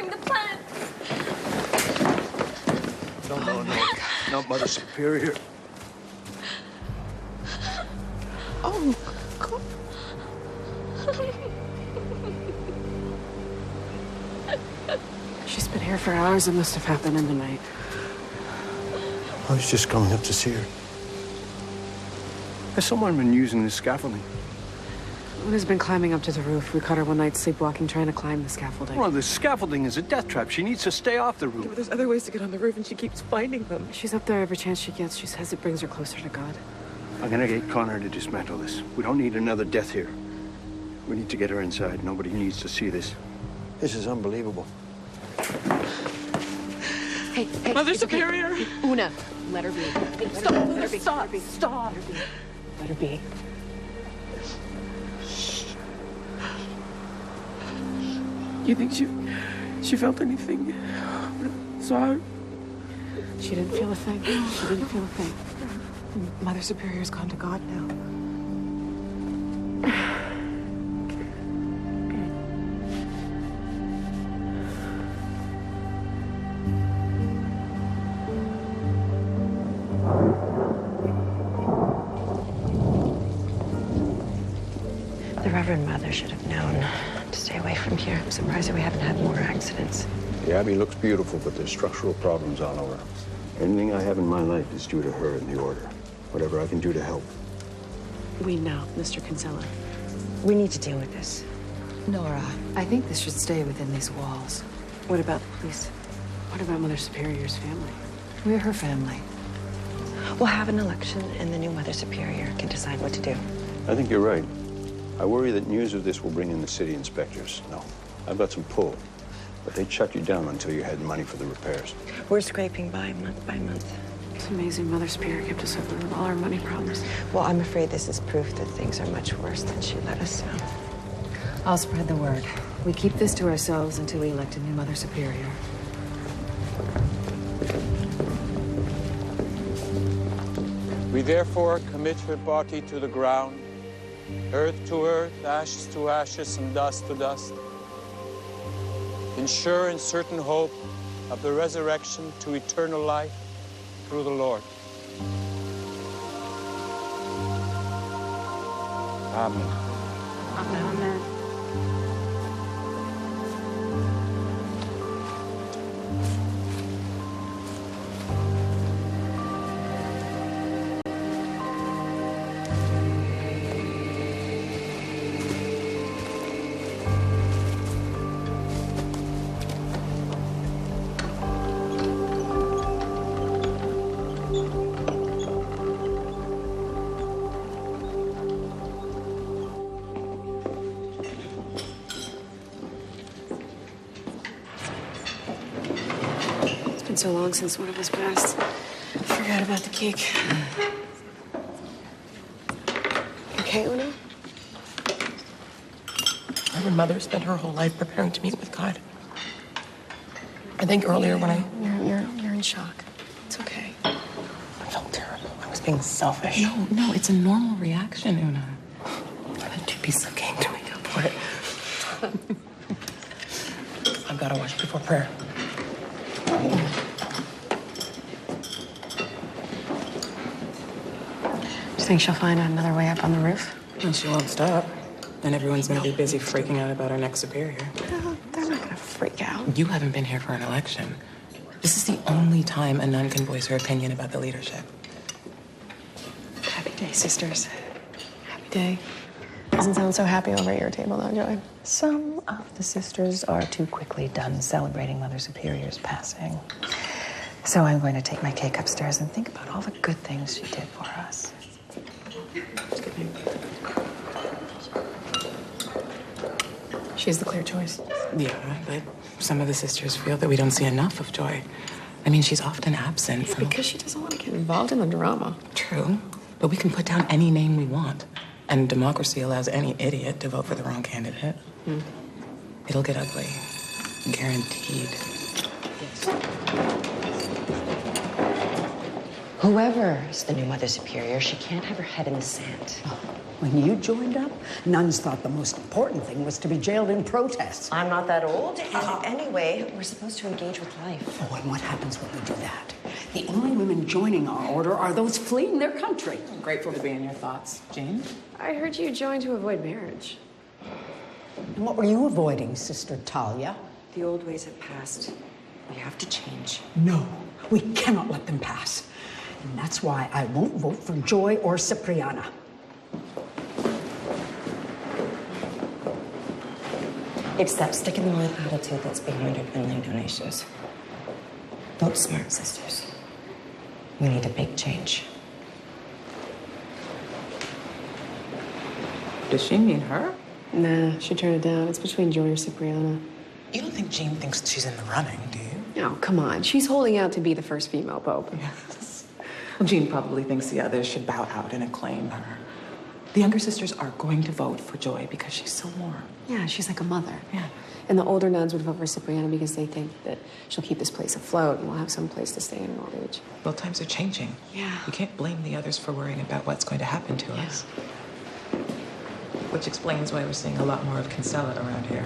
destroying the planet. No. Not Mother Superior. Oh, God. She's been here for hours. It must have happened in the night. I was just coming up to see her. Has someone been using the scaffolding? Una's been climbing up to the roof. We caught her one night sleepwalking, trying to climb the scaffolding. Well, the scaffolding is a death trap. She needs to stay off the Yeah, roof. but there's other ways to get on the roof, and she keeps finding them. She's up there every chance she gets. She says it brings her closer to God. I'm gonna get Connor to dismantle this. We don't need another death here. We need to get her inside. Nobody needs to see this. This is unbelievable. Hey, Mother it's okay. Superior! Una, let her be. Hey, Stop, let her be. stop, Let her be. stop. Let her be. You think she felt anything? Saw her? She didn't feel a thing. She didn't feel a thing. Mother Superior's gone to God now. The Reverend Mother should have known to stay away from here. I'm surprised that we haven't had more accidents. The Abbey looks beautiful, but there's structural problems all over. Anything I have in my life is due to her and the Order. Whatever I can do to help. We know, Mr. Kinsella. We need to deal with this. Nora, I think this should stay within these walls. What about the police? What about Mother Superior's family? We're her family. We'll have an election, and the new Mother Superior can decide what to do. I think you're right. I worry that news of this will bring in the city inspectors. No, I've got some pull, but they'd shut you down until you had money for the repairs. We're scraping by month. It's amazing Mother Superior kept us open with all our money problems. Well, I'm afraid this is proof that things are much worse than she let us know. I'll spread the word. We keep this to ourselves until we elect a new Mother Superior. We therefore commit her body to the ground, earth to earth, ashes to ashes, and dust to dust, in sure and certain hope of the resurrection to eternal life through the Lord. Amen. Amen. So long since one of us passed. I forgot about the cake. Okay, Una? Reverend Mother spent her whole life preparing to meet with God. I think earlier when You're in shock. It's okay. I felt terrible. I was being selfish. No, it's a normal reaction, Una. That 2 pieces of cake to make up for it. I've got to wash before prayer. Do you think she'll find another way up on the roof? And she won't stop. And everyone's gonna be busy freaking out about our next superior. No, they're not gonna freak out. You haven't been here for an election. This is the only time a nun can voice her opinion about the leadership. Happy day, sisters. Happy day. Doesn't sound so happy over at your table, though, Joy. Some of the sisters are too quickly done celebrating Mother Superior's passing. So I'm going to take my cake upstairs and think about all the good things she did for us. She's the clear choice. Yeah, but some of the sisters feel that we don't see enough of Joy. I mean, she's often absent from... Because she doesn't want to get involved in the drama. True, but we can put down any name we want. And democracy allows any idiot to vote for the wrong candidate. It'll get ugly. Guaranteed. Yes. Whoever is the new Mother Superior, she can't have her head in the sand. When you joined up, nuns thought the most important thing was to be jailed in protest. I'm not that old. And anyway, we're supposed to engage with life. Oh, and what happens when we do that? The only women joining our order are those fleeing their country. I'm grateful to be in your thoughts. Jane? I heard you joined to avoid marriage. And what were you avoiding, Sister Talia? The old ways have passed. We have to change. No, we cannot let them pass. And that's why I won't vote for Joy or Cipriana. It's that stick in the mud attitude that's behind our dwindling donations. Vote smart, sisters. We need a big change. Does she mean her? Nah, she turned it down. It's between Joy or Cipriana. You don't think Jean thinks she's in the running, do you? No, come on. She's holding out to be the first female pope. Yes. Well, Jean probably thinks the others should bow out and acclaim her. The younger sisters are going to vote for Joy because she's so warm. Yeah, she's like a mother. Yeah. And the older nuns would vote for Cipriana because they think that she'll keep this place afloat and we'll have some place to stay in old age. Well, times are changing. Yeah. We can't blame the others for worrying about what's going to happen to us. Which explains why we're seeing a lot more of Kinsella around here.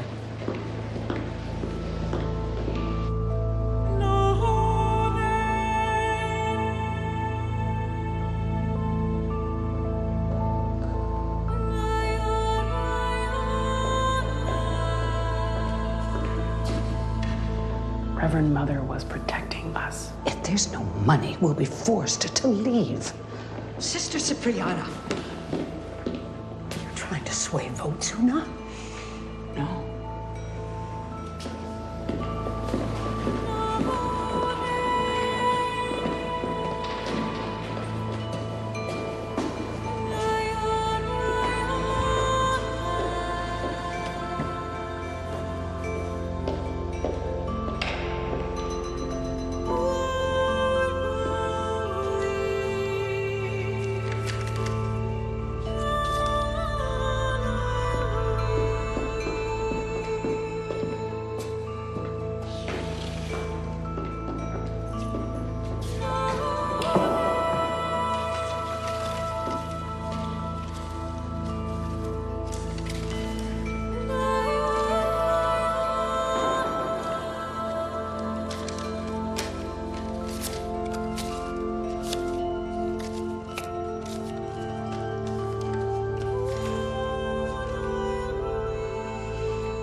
Reverend Mother was protecting us. If there's no money, we'll be forced to leave. Sister Cipriana, you're trying to sway votes, Una? No.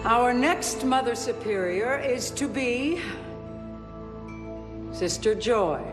Our next Mother Superior is to be Sister Joy.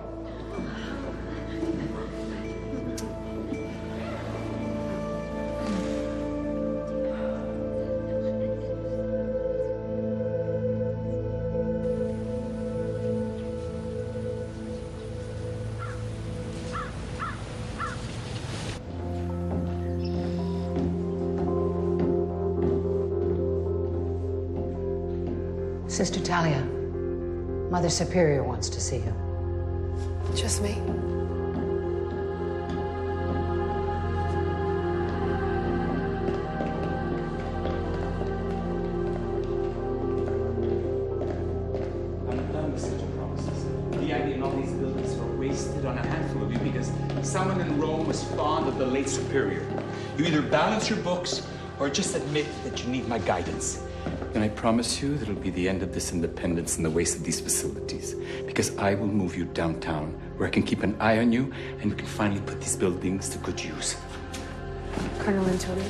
Sister Talia, Mother Superior wants to see you. Just me. I'm done with such a process. The idea in all these buildings are wasted on a handful of you because someone in Rome was fond of the late superior. You either balance your books or just admit that you need my guidance. And I promise you that it'll be the end of this independence and the waste of these facilities. Because I will move you downtown where I can keep an eye on you and we can finally put these buildings to good use. Colonel Antonio.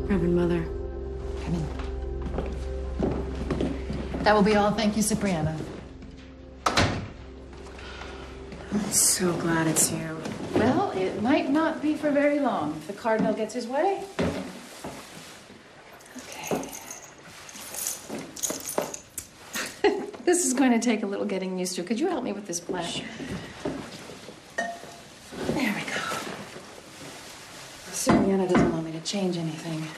Reverend Mother. Come in. That will be all. Thank you, Cipriana. I'm so glad it's you. Well, it might not be for very long if the Cardinal gets his way. Okay. This is going to take a little getting used to. Could you help me with this plan? Sure. There we go. Cipriana doesn't want me to change anything.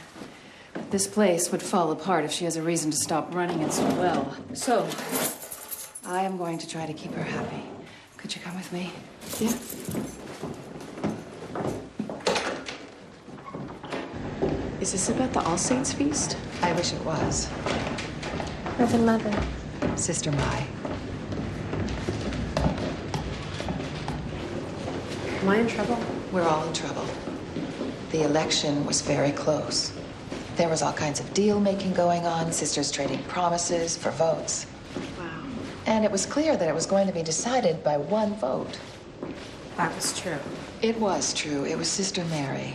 But this place would fall apart if she has a reason to stop running it so well. So, I am going to try to keep her happy. Could you come with me? Yeah. Is this about the All Saints feast? I wish it was. Reverend Mother, Sister Mai. Am I in trouble? We're all in trouble. The election was very close. There was all kinds of deal-making going on, sisters trading promises for votes. Wow. And it was clear that it was going to be decided by one vote. That was true. It was true. It was Sister Mary.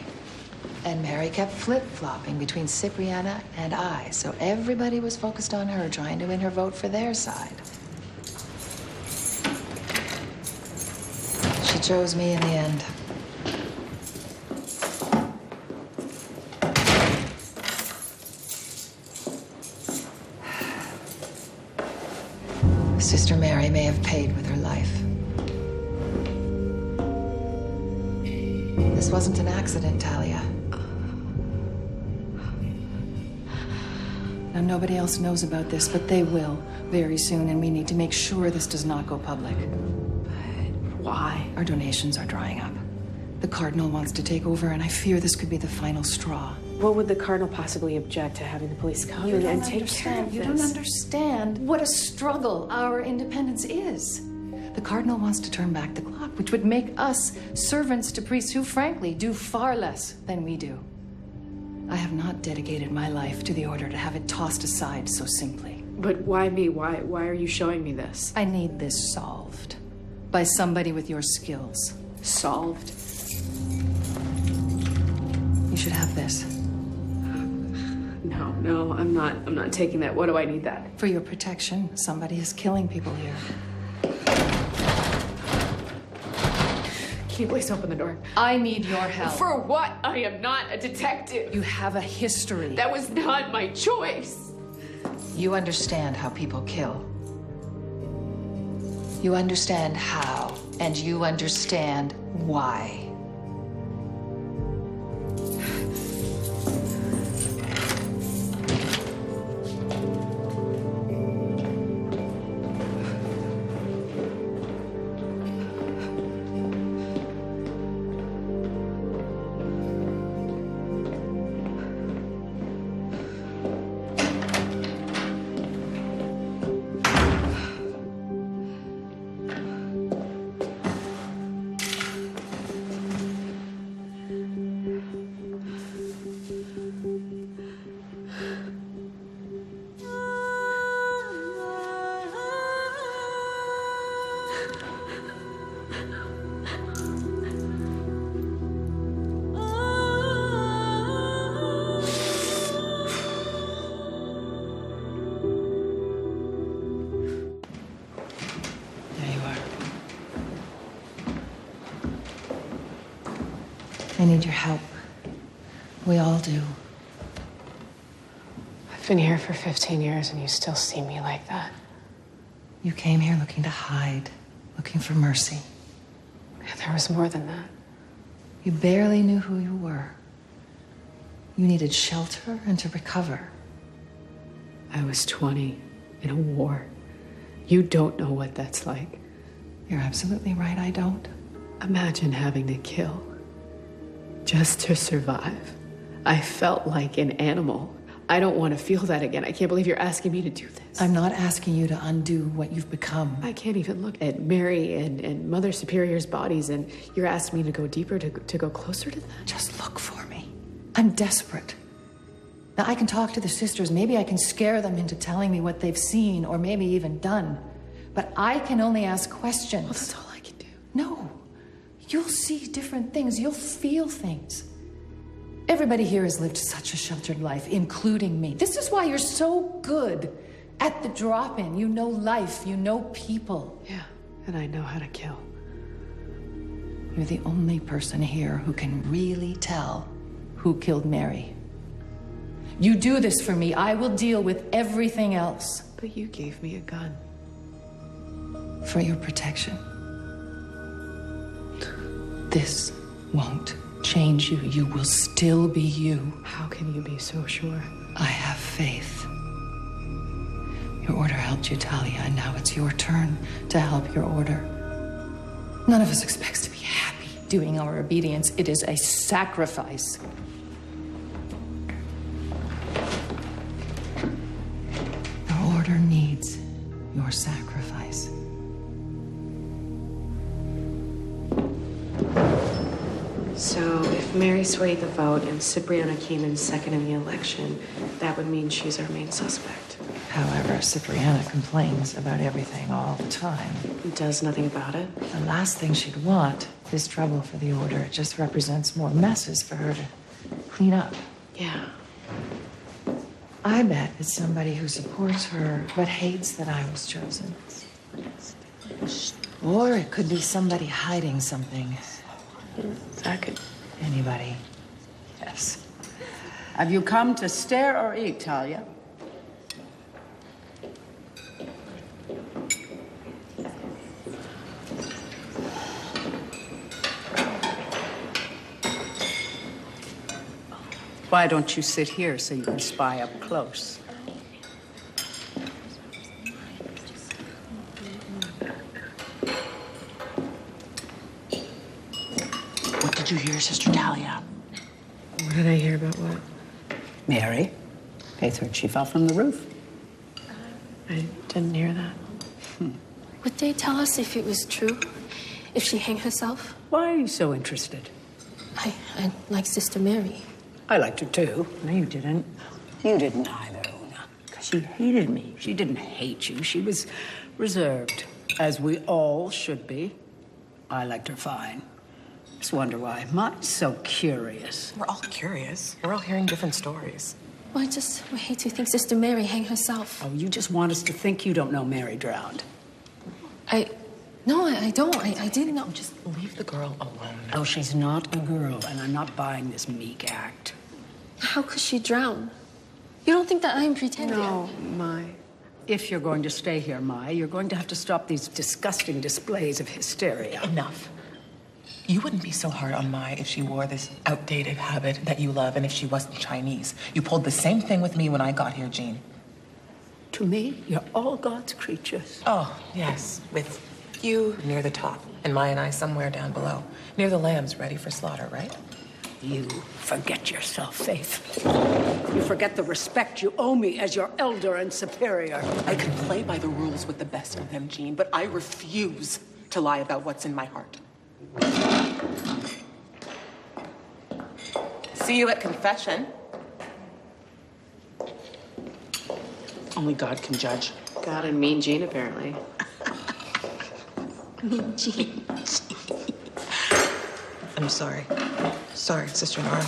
And Mary kept flip-flopping between Cipriana and I, so everybody was focused on her, trying to win her vote for their side. She chose me in the end. Sister Mary may have paid with her life. This wasn't an accident, Talia. Now, nobody else knows about this, but they will very soon, and we need to make sure this does not go public. Why? Our donations are drying up. The Cardinal wants to take over, and I fear this could be the final straw. What would the Cardinal possibly object to having the police come in and take care of this? You don't understand what a struggle our independence is. The Cardinal wants to turn back the clock, which would make us servants to priests who, frankly, do far less than we do. I have not dedicated my life to the order to have it tossed aside so simply. But why me? Why are you showing me this? I need this solved by somebody with your skills. Solved? You should have this. No, I'm not taking that. What do I need that? For your protection, somebody is killing people here. Can you please open the door? I need your help. For what? I am not a detective. You have a history. That was not my choice. You understand how people kill. You understand how, and you understand why. I need your help. We all do. I've been here for 15 years and you still see me like that. You came here looking to hide, looking for mercy. There was more than that. You barely knew who you were. You needed shelter and to recover. I was 20 in a war. You don't know what that's like. You're absolutely right, I don't. Imagine having to kill just to survive. I felt like an animal. I don't want to feel that again. I can't believe you're asking me to do this. I'm not asking you to undo what you've become. I can't even look at Mary and Mother Superior's bodies, and you're asking me to go deeper, to go closer to that? Just look for me. I'm desperate. Now, I can talk to the sisters. Maybe I can scare them into telling me what they've seen or maybe even done. But I can only ask questions. Well, that's all I can do. No. You'll see different things. You'll feel things. Everybody here has lived such a sheltered life, including me. This is why you're so good at the drop-in. You know life. You know people. Yeah, and I know how to kill. You're the only person here who can really tell who killed Mary. You do this for me, I will deal with everything else. But you gave me a gun. For your protection. This won't change you. You will still be you. How can you be so sure? I have faith. Your order helped you, Talia, and now it's your turn to help your order. None of us expects to be happy doing our obedience. It is a sacrifice. Your order needs your sacrifice. So if Mary swayed the vote and Cipriana came in second in the election, that would mean she's our main suspect. However, Cipriana complains about everything all the time. Does nothing about it. The last thing she'd want is trouble for the order. It just represents more messes for her to clean up. Yeah. I bet it's somebody who supports her but hates that I was chosen. Or it could be somebody hiding something. That could... Anybody. Yes. Have you come to stare or eat, Talia? Why don't you sit here so you can spy up close? What did you hear, Sister Talia? What did I hear about what? Mary, Faith heard she fell from the roof. I didn't hear that. Would they tell us if it was true? If she hanged herself? Why are you so interested? I like Sister Mary. I liked her too. No, you didn't. You didn't either, Una. She hated me. She didn't hate you. She was reserved, as we all should be. I liked her fine. Just wonder why. Mine's so curious. We're all curious. We're all hearing different stories. Well, I hate to think Sister Mary hanged herself. Oh, you just want us to think you don't know Mary drowned. No, I don't. I didn't know. Just leave the girl alone. Oh, she's not a girl, and I'm not buying this meek act. How could she drown? You don't think that I'm pretending? No, Mai. If you're going to stay here, Mai, you're going to have to stop these disgusting displays of hysteria. Enough. You wouldn't be so hard on Mai if she wore this outdated habit that you love and if she wasn't Chinese. You pulled the same thing with me when I got here, Jean. To me, you're all God's creatures. Oh, yes, with you near the top and Mai and I somewhere down below, near the lambs ready for slaughter, right? You forget yourself, Faith. You forget the respect you owe me as your elder and superior. I can play by the rules with the best of them, Jean, but I refuse to lie about what's in my heart. See you at confession. Only God can judge. God and Mean Jean, apparently. Mean Jean. I'm sorry. Sorry, Sister Nora.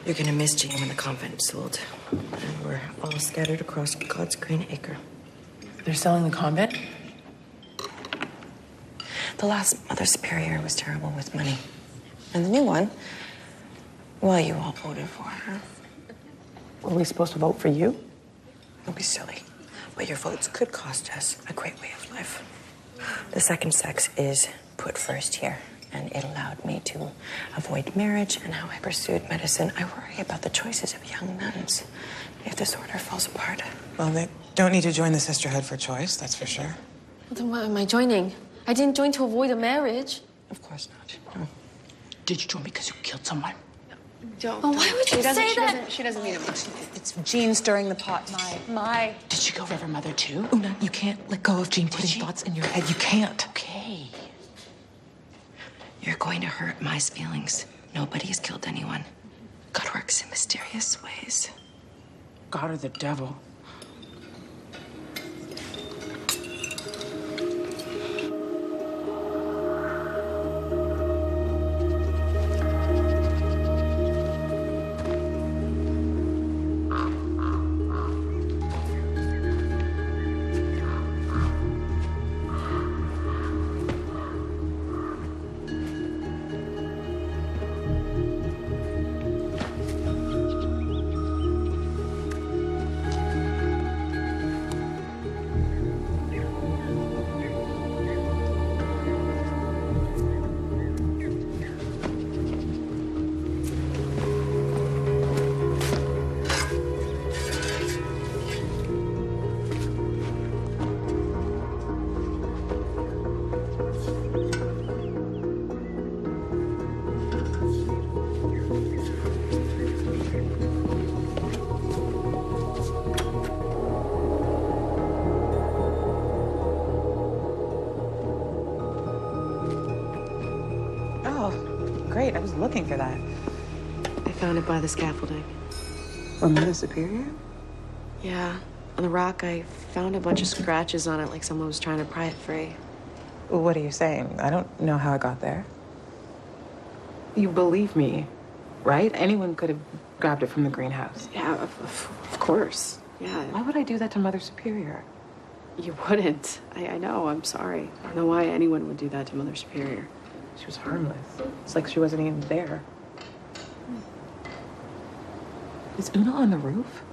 You're gonna miss Jean when the convent is sold. And we're all scattered across God's green acre. They're selling the convent? The last Mother Superior was terrible with money. And the new one, well, you all voted for her. Were we supposed to vote for you? Don't be silly. But your votes could cost us a great way of life. The second sex is put first here, and it allowed me to avoid marriage and how I pursued medicine. I worry about the choices of young nuns if this order falls apart. Well, they don't need to join the sisterhood for choice, that's for sure. Well, then why am I joining? I didn't join to avoid a marriage. Of course not. No. Did you join because you killed someone? Oh, why would you say that? She doesn't mean it. It's Jean stirring the pot, My. Did she go Reverend Mother too? Una, you can't let go of Jean putting thoughts in your head. You can't. Okay. You're going to hurt my feelings. Nobody has killed anyone. God works in mysterious ways. God or the devil? I was looking for that. I found it by the scaffolding. From Mother Superior? Yeah. On the rock, I found a bunch of scratches on it like someone was trying to pry it free. Well, what are you saying? I don't know how it got there. You believe me, right? Anyone could have grabbed it from the greenhouse. Yeah, of course. Yeah. Why would I do that to Mother Superior? You wouldn't. I know. I'm sorry. I don't know why anyone would do that to Mother Superior. She was harmless. It's like she wasn't even there. Is Una on the roof?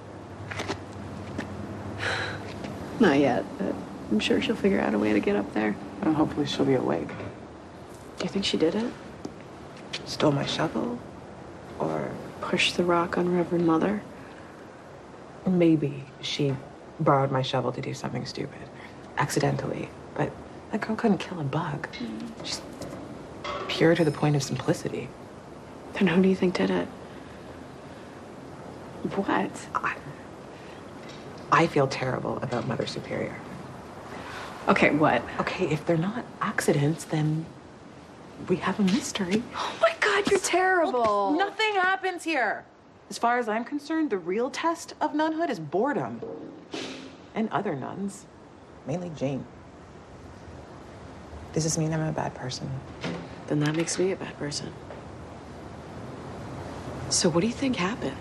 Not yet, but I'm sure she'll figure out a way to get up there. And hopefully she'll be awake. Do you think she did it? Stole my shovel? Or Pushed the rock on Reverend Mother? maybe she borrowed my shovel to do something stupid. Accidentally. But that girl couldn't kill a bug. She's pure to the point of simplicity. Then who do you think did it? What? I feel terrible about Mother Superior. Okay, what? Okay, if they're not accidents, then we have a mystery. Oh my God, you're terrible. Nothing happens here. As far as I'm concerned, the real test of nunhood is boredom. And other nuns. Mainly Jane. Does this mean I'm a bad person? Then that makes me a bad person. So what do you think happened?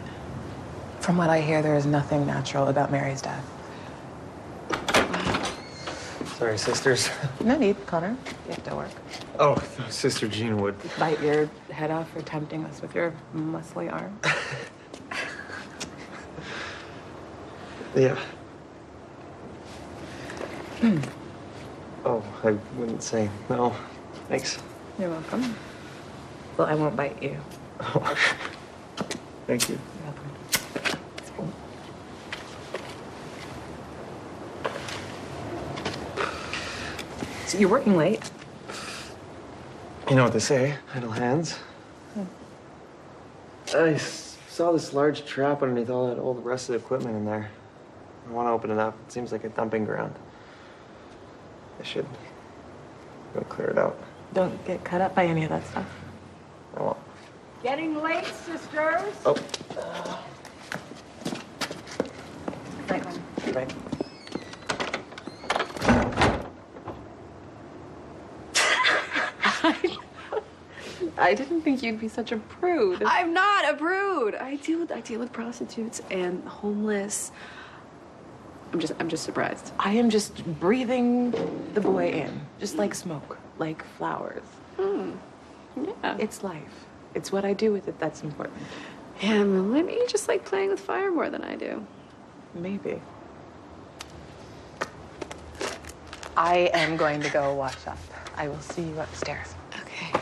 From what I hear, there is nothing natural about Mary's death. Sorry, sisters. No need, Connor. You have to work. Oh, Sister Jean would. Bite your head off for tempting us with your muscly arm. Yeah. Oh, I wouldn't say no. Thanks. You're welcome. Well, I won't bite you. Oh. Thank you. You're welcome. So you're working late. You know what they say, idle hands. I saw this large trap underneath all that old rusted equipment in there. I want to open it up. It seems like a dumping ground. I should go clear it out. Don't get cut up by any of that stuff. I won't. Getting late, sisters? Oh. Right, hon. Right. I didn't think you'd be such a prude. I'm not a prude. I deal with prostitutes and homeless. I'm just surprised. I am just breathing the boy in, just like smoke, like flowers. Yeah. It's life. It's what I do with it that's important. Yeah, well, maybe you just like playing with fire more than I do. Maybe. I am going to go wash up. I will see you upstairs. Okay.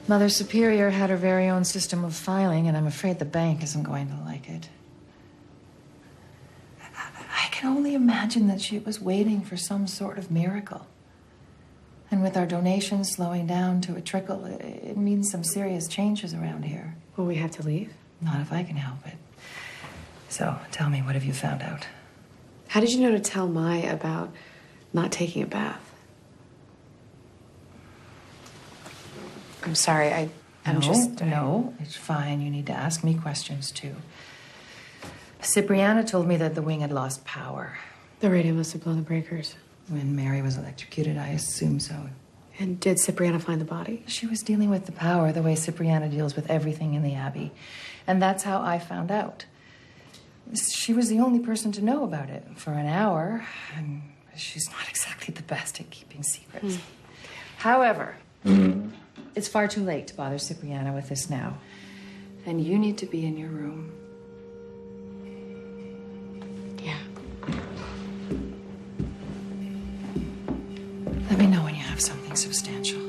Mother Superior had her very own system of filing, and I'm afraid the bank isn't going to like it. I can only imagine that she was waiting for some sort of miracle. And with our donations slowing down to a trickle, it means some serious changes around here. Will we have to leave? Not if I can help it. So, tell me, what have you found out? How did you know to tell Mai about not taking a bath? I'm sorry, No, it's fine. You need to ask me questions, too. Cipriana told me that the wing had lost power. The radio must have blown the breakers. When Mary was electrocuted, I assume so. And did Cipriana find the body? She was dealing with the power the way Cipriana deals with everything in the Abbey. And that's how I found out. She was the only person to know about it for an hour, and she's not exactly the best at keeping secrets. However, it's far too late to bother Cipriana with this now. And you need to be in your room. Yeah. Let me know when you have something substantial.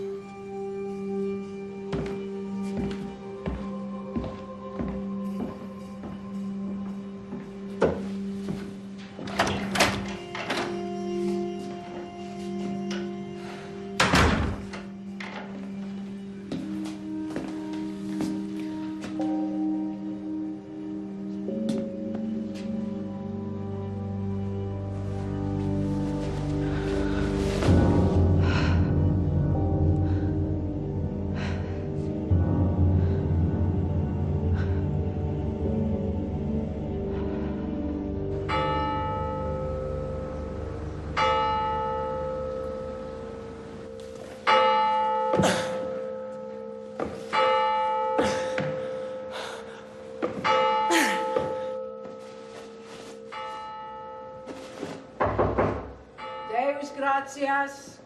Gracias.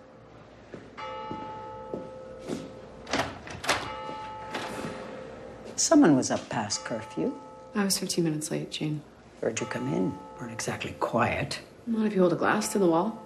Someone was up past curfew. I was 15 minutes late, Jean. Heard you come in. Weren't exactly quiet. Not if you hold a glass to the wall.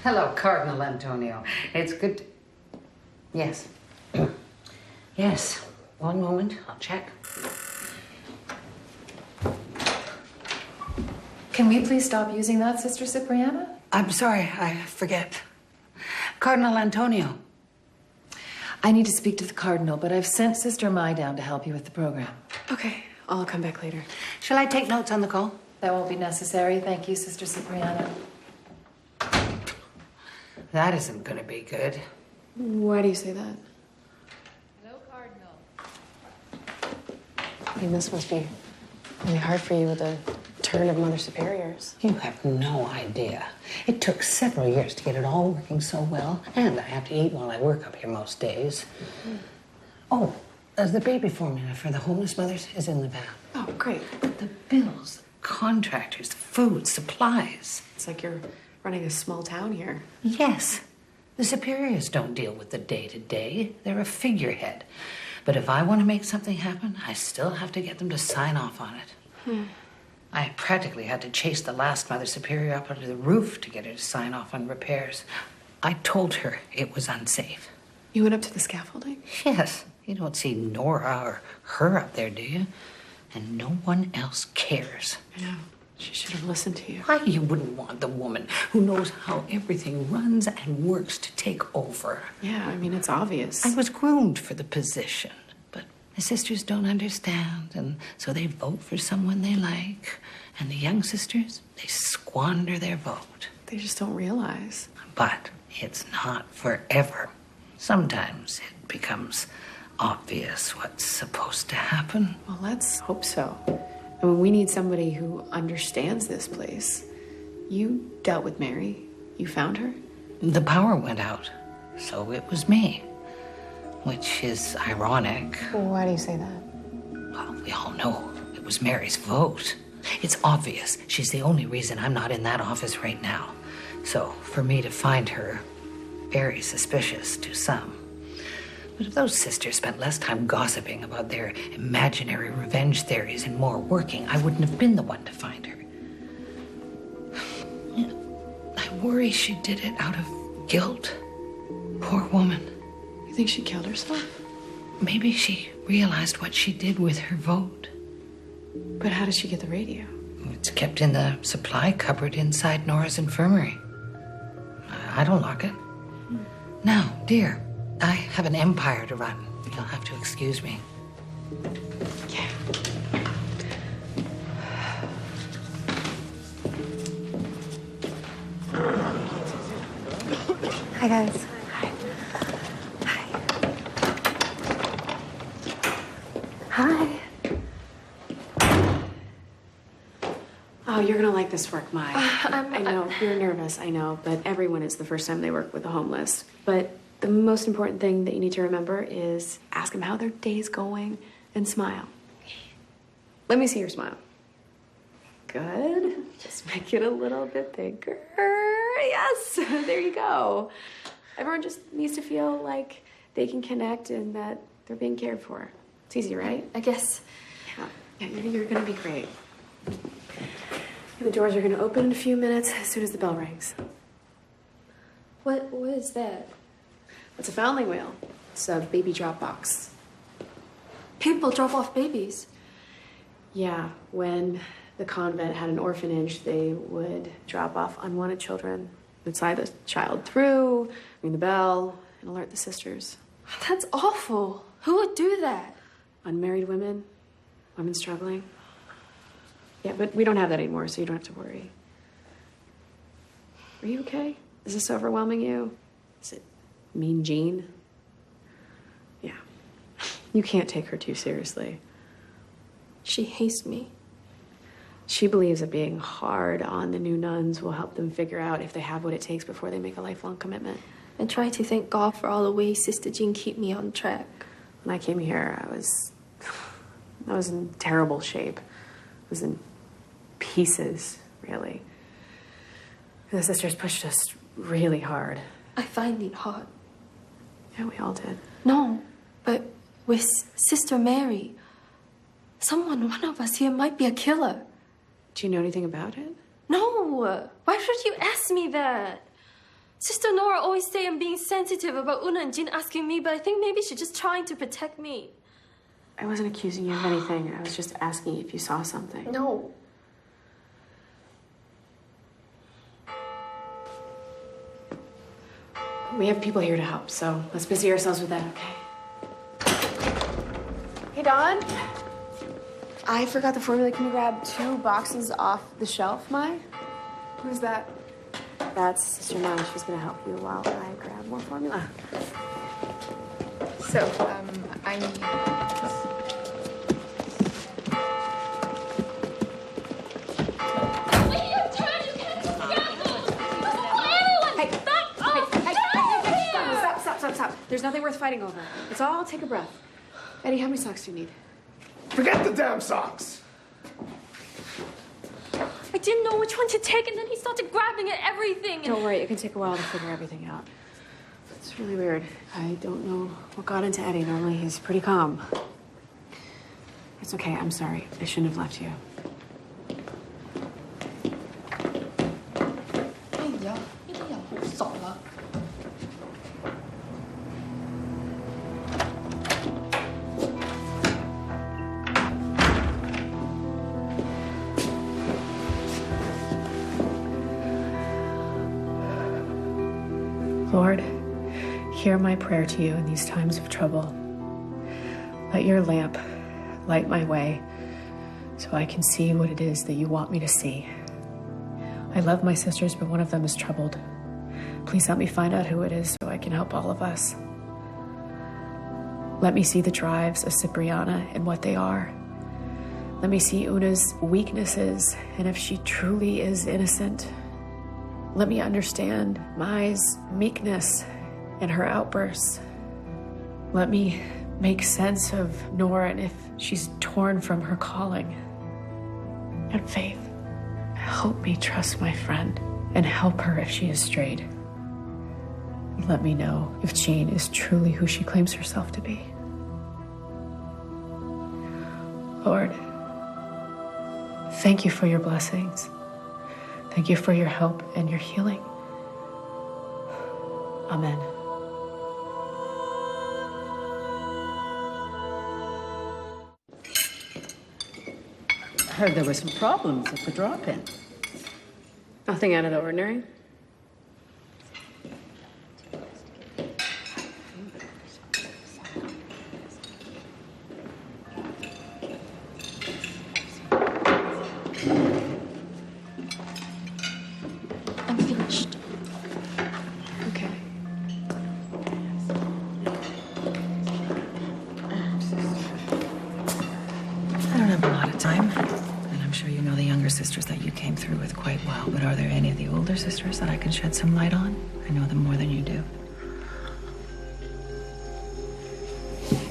Hello, Cardinal Antonio. It's good to... Yes. Yes. One moment. I'll check. Can we please stop using that, Sister Cipriana? I'm sorry. I forget. Cardinal Antonio. I need to speak to the Cardinal, but I've sent Sister Mai down to help you with the program. Okay. I'll come back later. Shall I take notes on the call? That won't be necessary. Thank you, Sister Cipriana. That isn't going to be good. Why do you say that? Hello, Cardinal. I mean, this must be really hard for you with the turn of Mother Superiors. You have no idea. It took several years to get it all working so well, and I have to eat while I work up here most days. Oh, the baby formula for the homeless mothers is in the van. Oh, great. The bills, the contractors, the food, supplies. It's like you're running a small town here. Yes. The superiors don't deal with the day-to-day. They're a figurehead. But if I want to make something happen, I still have to get them to sign off on it. I practically had to chase the last Mother Superior up onto the roof to get her to sign off on repairs. I told her it was unsafe. You went up to the scaffolding? Yes. You don't see Nora or her up there, do you? And no one else cares. I know. She should have listened to you. Why you wouldn't want the woman who knows how everything runs and works to take over? Yeah, I mean, it's obvious. I was groomed for the position, but the sisters don't understand, and so they vote for someone they like. And the young sisters, they squander their vote. They just don't realize. But it's not forever. Sometimes it becomes obvious what's supposed to happen. Well, let's hope so. I mean, we need somebody who understands this place. You dealt with Mary. You found her. The power went out, so it was me. Which is ironic. Why do you say that? Well, we all know it was Mary's vote. It's obvious she's the only reason I'm not in that office right now. So, for me to find her, very suspicious to some. But if those sisters spent less time gossiping about their imaginary revenge theories and more working, I wouldn't have been the one to find her. I worry she did it out of guilt. Poor woman. You think she killed herself? Maybe she realized what she did with her vote. But how did she get the radio? It's kept in the supply cupboard inside Nora's infirmary. I don't lock it. Now, dear, I have an empire to run. You'll have to excuse me. Yeah. Hi, guys. Hi. Oh, you're gonna like this work, Mai. I know, you're nervous, I know, but everyone is the first time they work with the homeless. But the most important thing that you need to remember is ask them how their day's going and smile. Let me see your smile. Good. Just make it a little bit bigger. Yes, there you go. Everyone just needs to feel like they can connect and that they're being cared for. It's easy, right? I guess. Yeah, you're gonna be great. And the doors are gonna open in a few minutes as soon as the bell rings. What is that? It's a foundling wheel. It's a baby drop box. People drop off babies. Yeah, when the convent had an orphanage, they would drop off unwanted children. They'd slide the child through, ring the bell, and alert the sisters. That's awful. Who would do that? Unmarried women, women struggling. Yeah, but we don't have that anymore, so you don't have to worry. Are you okay? Is this overwhelming you? Is it Mean Jean? Yeah. You can't take her too seriously. She hates me. She believes that being hard on the new nuns will help them figure out if they have what it takes before they make a lifelong commitment. I try to thank God for all the ways Sister Jean keep me on track. When I came here, I was in terrible shape. I was in pieces, really. The sisters pushed us really hard. I find it hard. Yeah, we all did. No, but with Sister Mary, one of us here might be a killer. Do you know anything about it? No! Why should you ask me that? Sister Nora always say I'm being sensitive about Una and Jin asking me, but I think maybe she's just trying to protect me. I wasn't accusing you of anything. I was just asking if you saw something. No. We have people here to help, so let's busy ourselves with that, okay? Hey, Dawn. I forgot the formula. Can you grab 2 boxes off the shelf, Mai? Who's that? That's Sister Mai. She's gonna help you while I grab more formula. So, I need... Stop. There's nothing worth fighting over. Let's all take a breath. Eddie, how many socks do you need? Forget the damn socks! I didn't know which one to take, and then he started grabbing at everything. Don't worry, it can take a while to figure everything out. It's really weird. I don't know what got into Eddie. Normally, he's pretty calm. It's okay, I'm sorry. I shouldn't have left you. Lord, hear my prayer to you in these times of trouble. Let your lamp light my way so I can see what it is that you want me to see. I love my sisters, but one of them is troubled. Please help me find out who it is so I can help all of us. Let me see the drives of Cipriana and what they are. Let me see Una's weaknesses, and if she truly is innocent, let me understand Mai's meekness and her outbursts. Let me make sense of Nora and if she's torn from her calling. And Faith, help me trust my friend and help her if she is strayed. Let me know if Jean is truly who she claims herself to be. Lord, thank you for your blessings. Thank you for your help and your healing. Amen. I heard there were some problems at the drop-in. Nothing out of the ordinary. I'm finished. Okay. I don't have a lot of time. And I'm sure you know the younger sisters that you came through with quite well. But are there any of the older sisters that I can shed some light on? I know them more than you do.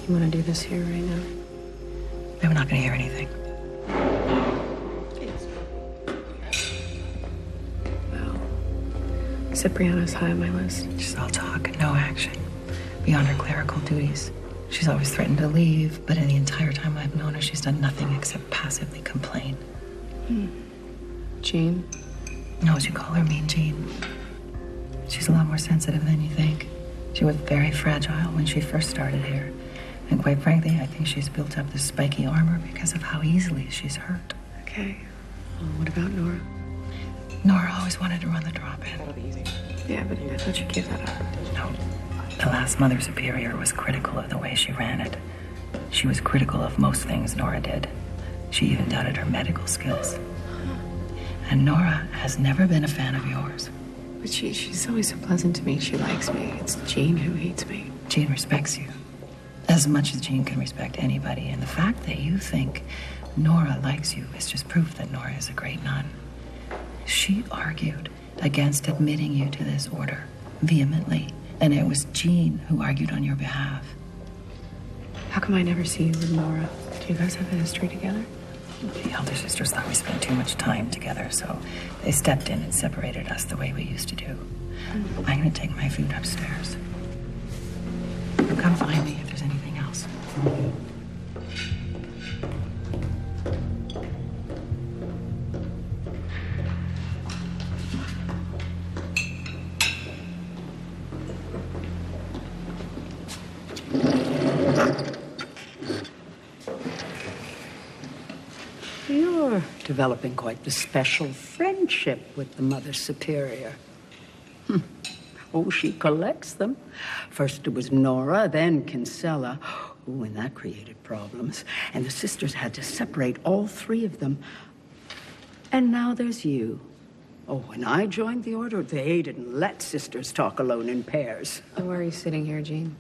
You want to do this here right now? I'm not going to hear anything. Cipriana's high on my list. She's all talk, no action. Beyond her clerical duties. She's always threatened to leave, but in the entire time I've known her, she's done nothing except passively complain. Jean? No, you call her Mean Jean. She's a lot more sensitive than you think. She was very fragile when she first started here. And quite frankly, I think she's built up this spiky armor because of how easily she's hurt. Okay. Well, what about Nora? Nora always wanted to run the drop-in. That'll be easy. Yeah, but I thought you gave that up. No. The last Mother Superior was critical of the way she ran it. She was critical of most things Nora did. She even doubted her medical skills. And Nora has never been a fan of yours. But she's always so pleasant to me. She likes me. It's Jean who hates me. Jean respects you. As much as Jean can respect anybody. And the fact that you think Nora likes you is just proof that Nora is a great nun. She argued against admitting you to this order vehemently. And it was Jean who argued on your behalf. How come I never see you with Nora? Do you guys have a history together? The elder sisters thought we spent too much time together, so they stepped in and separated us the way we used to do. I'm gonna take my food upstairs. You come find me if there's anything else. You're developing quite the special friendship with the Mother Superior. Oh, she collects them. First it was Nora, then Kinsella. Oh, and that created problems. And the sisters had to separate all three of them. And now there's you. Oh, when I joined the order, they didn't let sisters talk alone in pairs. Oh, why are you sitting here, Jean?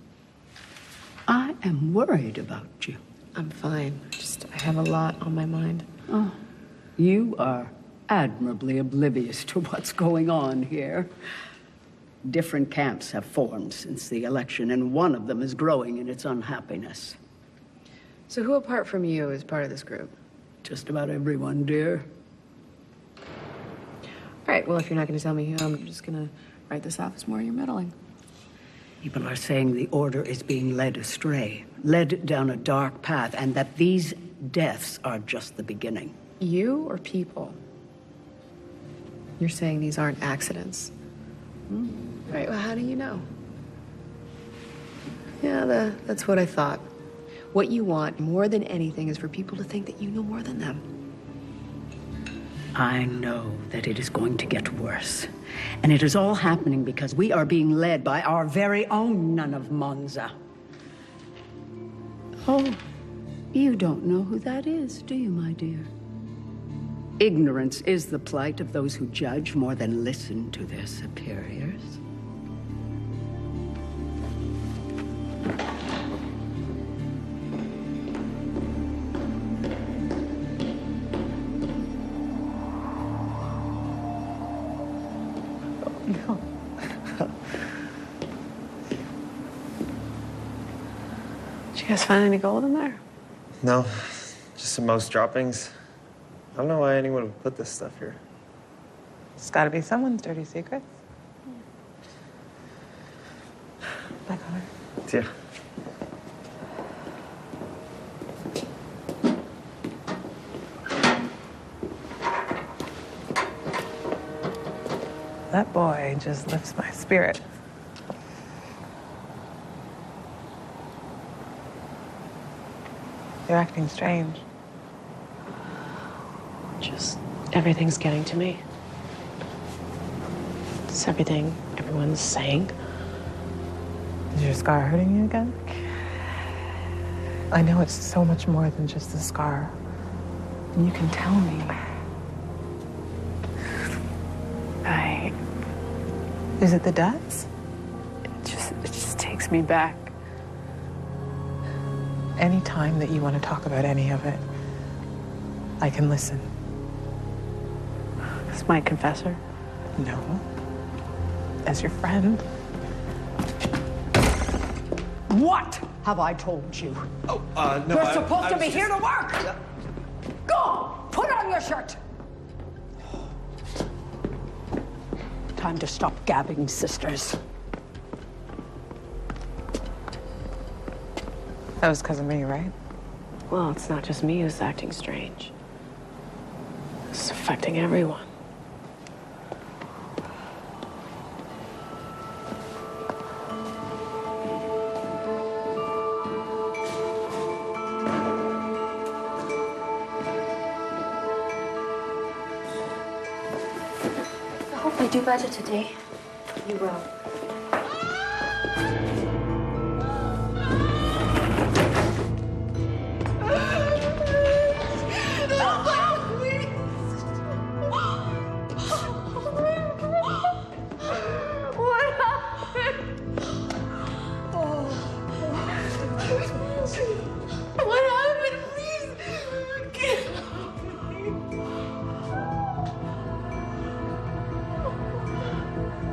I am worried about you. I'm fine. I have a lot on my mind. Oh, you are admirably oblivious to what's going on here. Different camps have formed since the election, and one of them is growing in its unhappiness. So who apart from you is part of this group? Just about everyone, dear. All right, well, if you're not going to tell me who, I'm just going to write this off as more you're meddling. People are saying the order is being led astray, led down a dark path, and that these deaths are just the beginning. You or people? You're saying these aren't accidents? Right, well, how do you know? Yeah, that's what I thought. What you want more than anything is for people to think that you know more than them. I know that it is going to get worse. And it is all happening because we are being led by our very own Nun of Monza. Oh, you don't know who that is, do you, my dear? Ignorance is the plight of those who judge more than listen to their superiors. Did you guys find any gold in there? No, just some mouse droppings. I don't know why anyone would put this stuff here. It's gotta be someone's dirty secret. Bye, Connor. Yeah. That boy just lifts my spirit. You're acting strange. Just everything's getting to me. It's everything everyone's saying. Is your scar hurting you again? I know it's so much more than just a scar. And you can tell me. Is it the debts? It just takes me back. Any time that you want to talk about any of it, I can listen. As my confessor? No. As your friend. What have I told you? Oh, no. You're supposed to be here to work! Go! Put on your shirt! Time to stop gabbing, sisters. That was because of me, right? Well, it's not just me who's acting strange. It's affecting everyone. I hope I do better today. You will.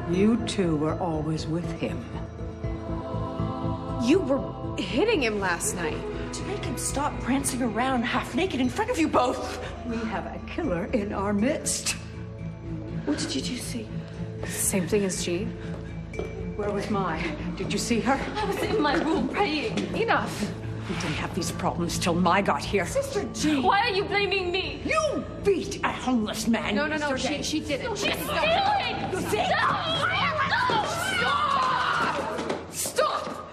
You two were always with him. You were hitting him last night. To make him stop prancing around half naked in front of you both. We have a killer in our midst. What did you two see? Same thing as Jean? Where was Mai? Did you see her? I was in my room praying. Enough. We didn't have these problems till Mai got here. Sister Jean! Why are you blaming me? You beat a homeless man. No, yesterday. she didn't. She's stealing! You think? Stop!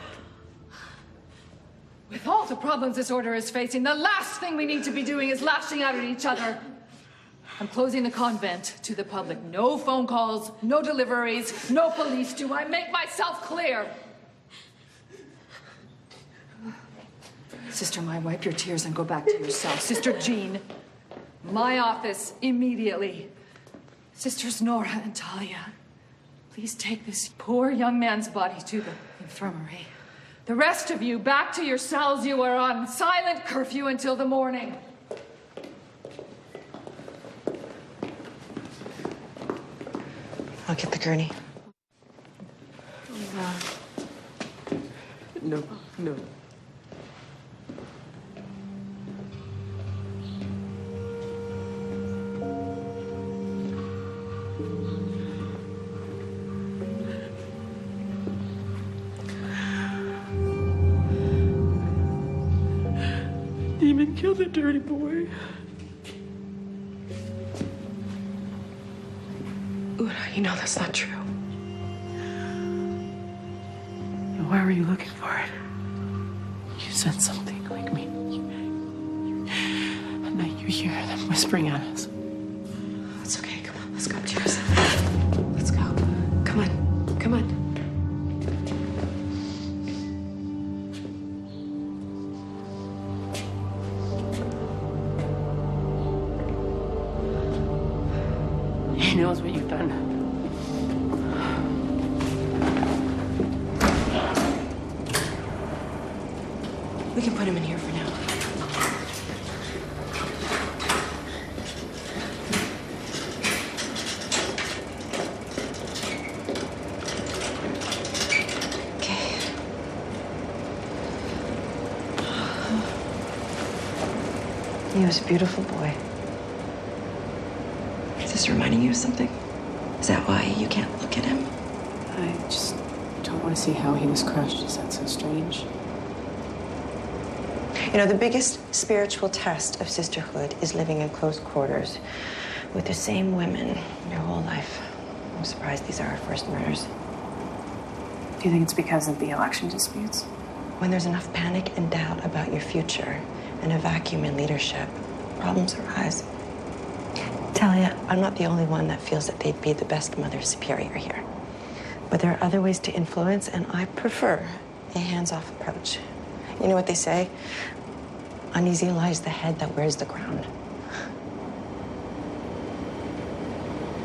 With all the problems this order is facing, the last thing we need to be doing is lashing out at each other. I'm closing the convent to the public. No phone calls, no deliveries, no police. Do I make myself clear? Sister Mai, wipe your tears and go back to your cell. Sister Jean, my office immediately. Sisters Nora and Talia, please take this poor young man's body to the infirmary. The rest of you, back to your cells. You are on silent curfew until the morning. I'll get the gurney. No. Demon killed the dirty boy. Una, you know that's not true. Why were you looking for it? You said something like me. And now you hear them whispering at us. It's okay. Come on, let's go upstairs. Let's go. Come on. Come on. He knows what you've done. We can put him in here for now. He was a beautiful boy. Is this reminding you of something? Is that why you can't look at him? I just don't want to see how he was crushed. Is that so strange? You know, the biggest spiritual test of sisterhood is living in close quarters with the same women your whole life. I'm surprised these are our first murders. Do you think it's because of the election disputes? When there's enough panic and doubt about your future and a vacuum in leadership, problems arise. Talia, I'm not the only one that feels that they'd be the best mother superior here. But there are other ways to influence, and I prefer a hands-off approach. You know what they say? Uneasy lies the head that wears the crown.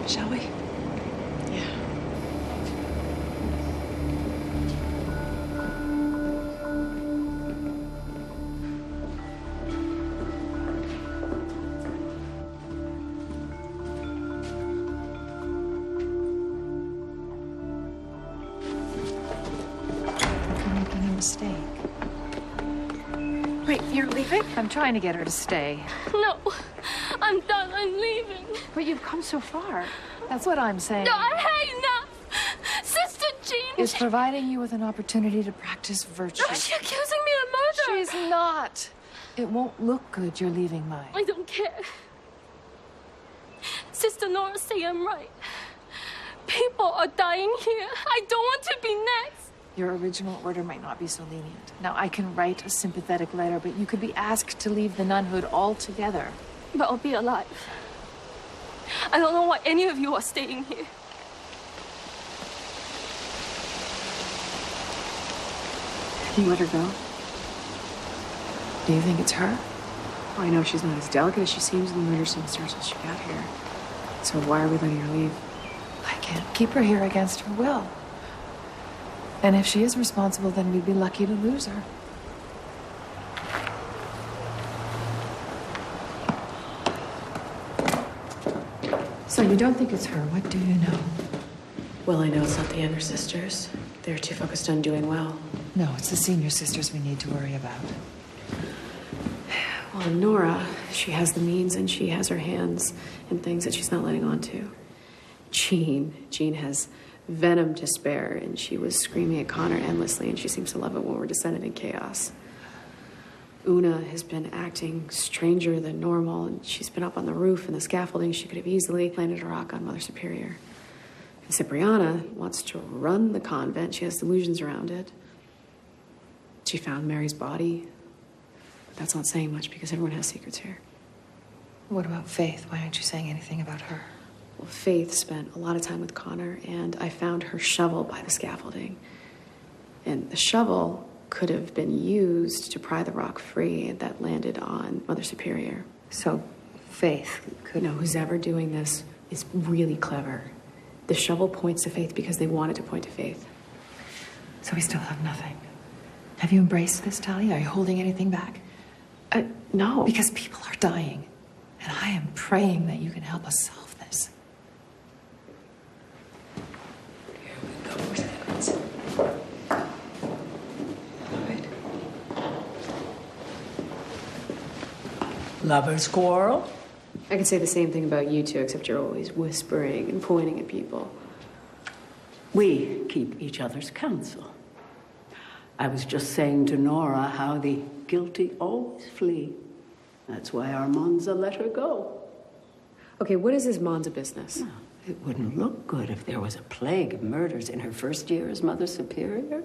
Shall we? Yeah. You're making a mistake. Wait, you're leaving? I'm trying to get her to stay. No, I'm done. I'm leaving. But you've come so far. That's what I'm saying. No, I had enough. Sister Jean Is providing you with an opportunity to practice virtue. No, she's accusing me of murder. She's not. It won't look good you're leaving mine. I don't care. Sister Nora say I'm right. People are dying here. I don't want to be next. Your original order might not be so lenient. Now, I can write a sympathetic letter, but you could be asked to leave the nunhood altogether. But I'll be alive. I don't know why any of you are staying here. Can you let her go? Do you think it's her? Well, I know she's not as delicate as she seems in the murder scene till she got here. So why are we letting her leave? I can't keep her here against her will. And if she is responsible, then we'd be lucky to lose her. So you don't think it's her? What do you know? Well, I know it's not the younger sisters. They're too focused on doing well. No, it's the senior sisters we need to worry about. Well, Nora, she has the means and she has her hands in things that she's not letting on to. Jean has venom to spare, and she was screaming at Connor endlessly, and she seems to love it when we're descended in chaos. Una has been acting stranger than normal, and she's been up on the roof and the scaffolding. She could have easily planted a rock on Mother Superior. And Cipriana wants to run the convent. She has delusions around it. She found Mary's body. But that's not saying much because everyone has secrets here. What about Faith? Why aren't you saying anything about her? Well, Faith spent a lot of time with Connor, and I found her shovel by the scaffolding. And the shovel could have been used to pry the rock free, and that landed on Mother Superior. So, Faith could... No, who's ever doing this is really clever. The shovel points to Faith because they wanted to point to Faith. So we still have nothing. Have you embraced this, Talia? Are you holding anything back? No. Because people are dying, and I am praying that you can help us solve this. Lovers quarrel? I could say the same thing about you two, except you're always whispering and pointing at people. We keep each other's counsel. I was just saying to Nora how the guilty always flee. That's why our Monza let her go. Okay, what is this Monza business? Well, it wouldn't look good if there was a plague of murders in her first year as Mother Superior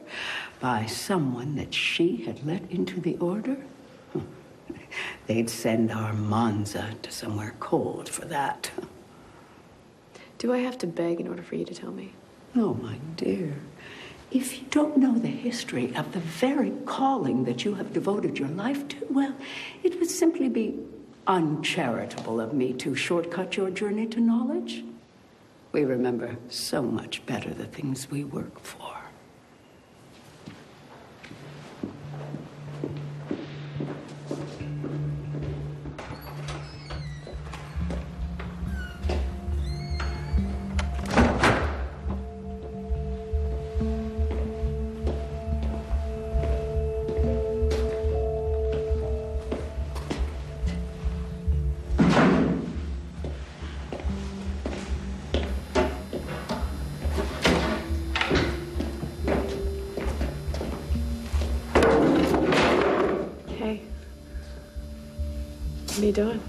by someone that she had let into the order. They'd send our Monza to somewhere cold for that. Do I have to beg in order for you to tell me? No, my dear. If you don't know the history of the very calling that you have devoted your life to, well, it would simply be uncharitable of me to shortcut your journey to knowledge. We remember so much better the things we work for. What are you doing?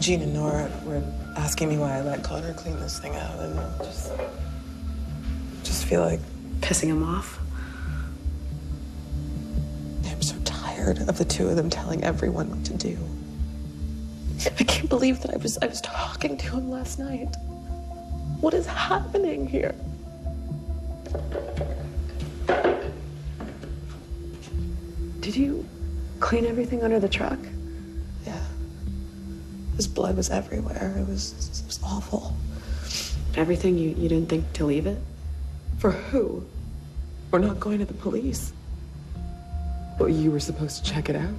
Jean and Nora were asking me why I let Connor clean this thing out, and just feel like pissing him off. I'm so tired of the two of them telling everyone what to do. I can't believe that I was talking to him last night. What is happening here? Did you clean everything under the truck? Yeah. His blood was everywhere. It was awful. Everything you didn't think to leave it? For who? We're not going to the police. Well, you were supposed to check it out.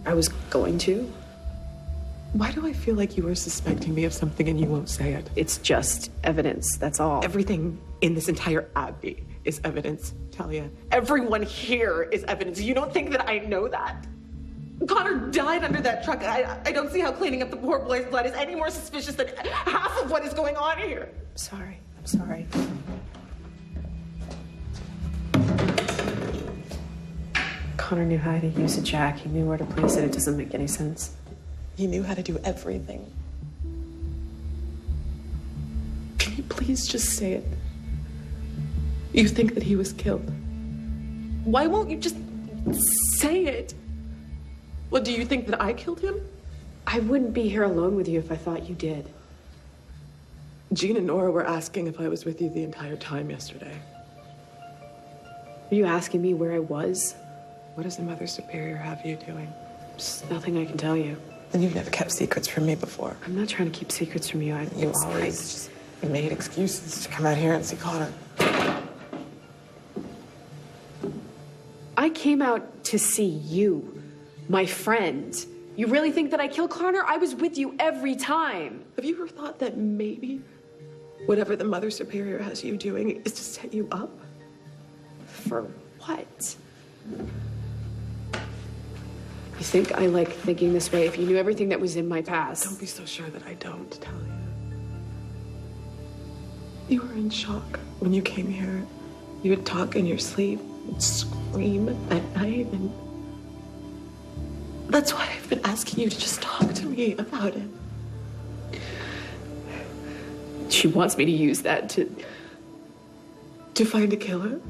I was going to. Why do I feel like you are suspecting me of something and you won't say it? It's just evidence, that's all. Everything in this entire abbey is evidence, Talia. Everyone here is evidence. You don't think that I know that? Connor died under that truck. I don't see how cleaning up the poor boy's blood is any more suspicious than half of what is going on here. I'm sorry. Connor knew how to use a jack. He knew where to place it. It doesn't make any sense. He knew how to do everything. Can you please just say it? You think that he was killed. Why won't you just say it? Well, do you think that I killed him? I wouldn't be here alone with you if I thought you did. Jean and Nora were asking if I was with you the entire time yesterday. Are you asking me where I was? What does the Mother Superior have you doing? Just nothing I can tell you. And you've never kept secrets from me before. I'm not trying to keep secrets from you. You always just made excuses to come out here and see Connor. I came out to see you, my friend. You really think that I killed Connor? I was with you every time. Have you ever thought that maybe whatever the Mother Superior has you doing is to set you up? For what? You think I like thinking this way if you knew everything that was in my past? Don't be so sure that I don't, Talia. You were in shock when you came here. You would talk in your sleep, and scream at night, and that's why I've been asking you to just talk to me about it. She wants me to use that to find a killer?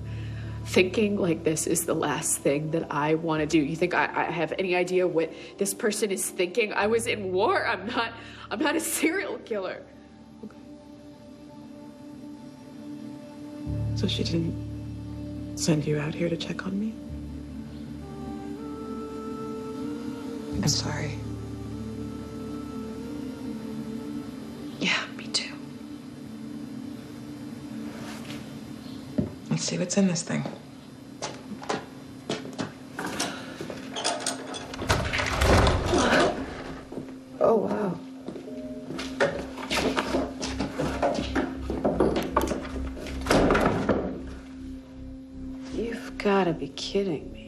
Thinking like this is the last thing that I want to do. You think I have any idea what this person is thinking? I was in war. I'm not a serial killer. Okay. So she didn't send you out here to check on me? I'm sorry. Yeah, me too. Let's see what's in this thing. Oh, wow. You've got to be kidding me.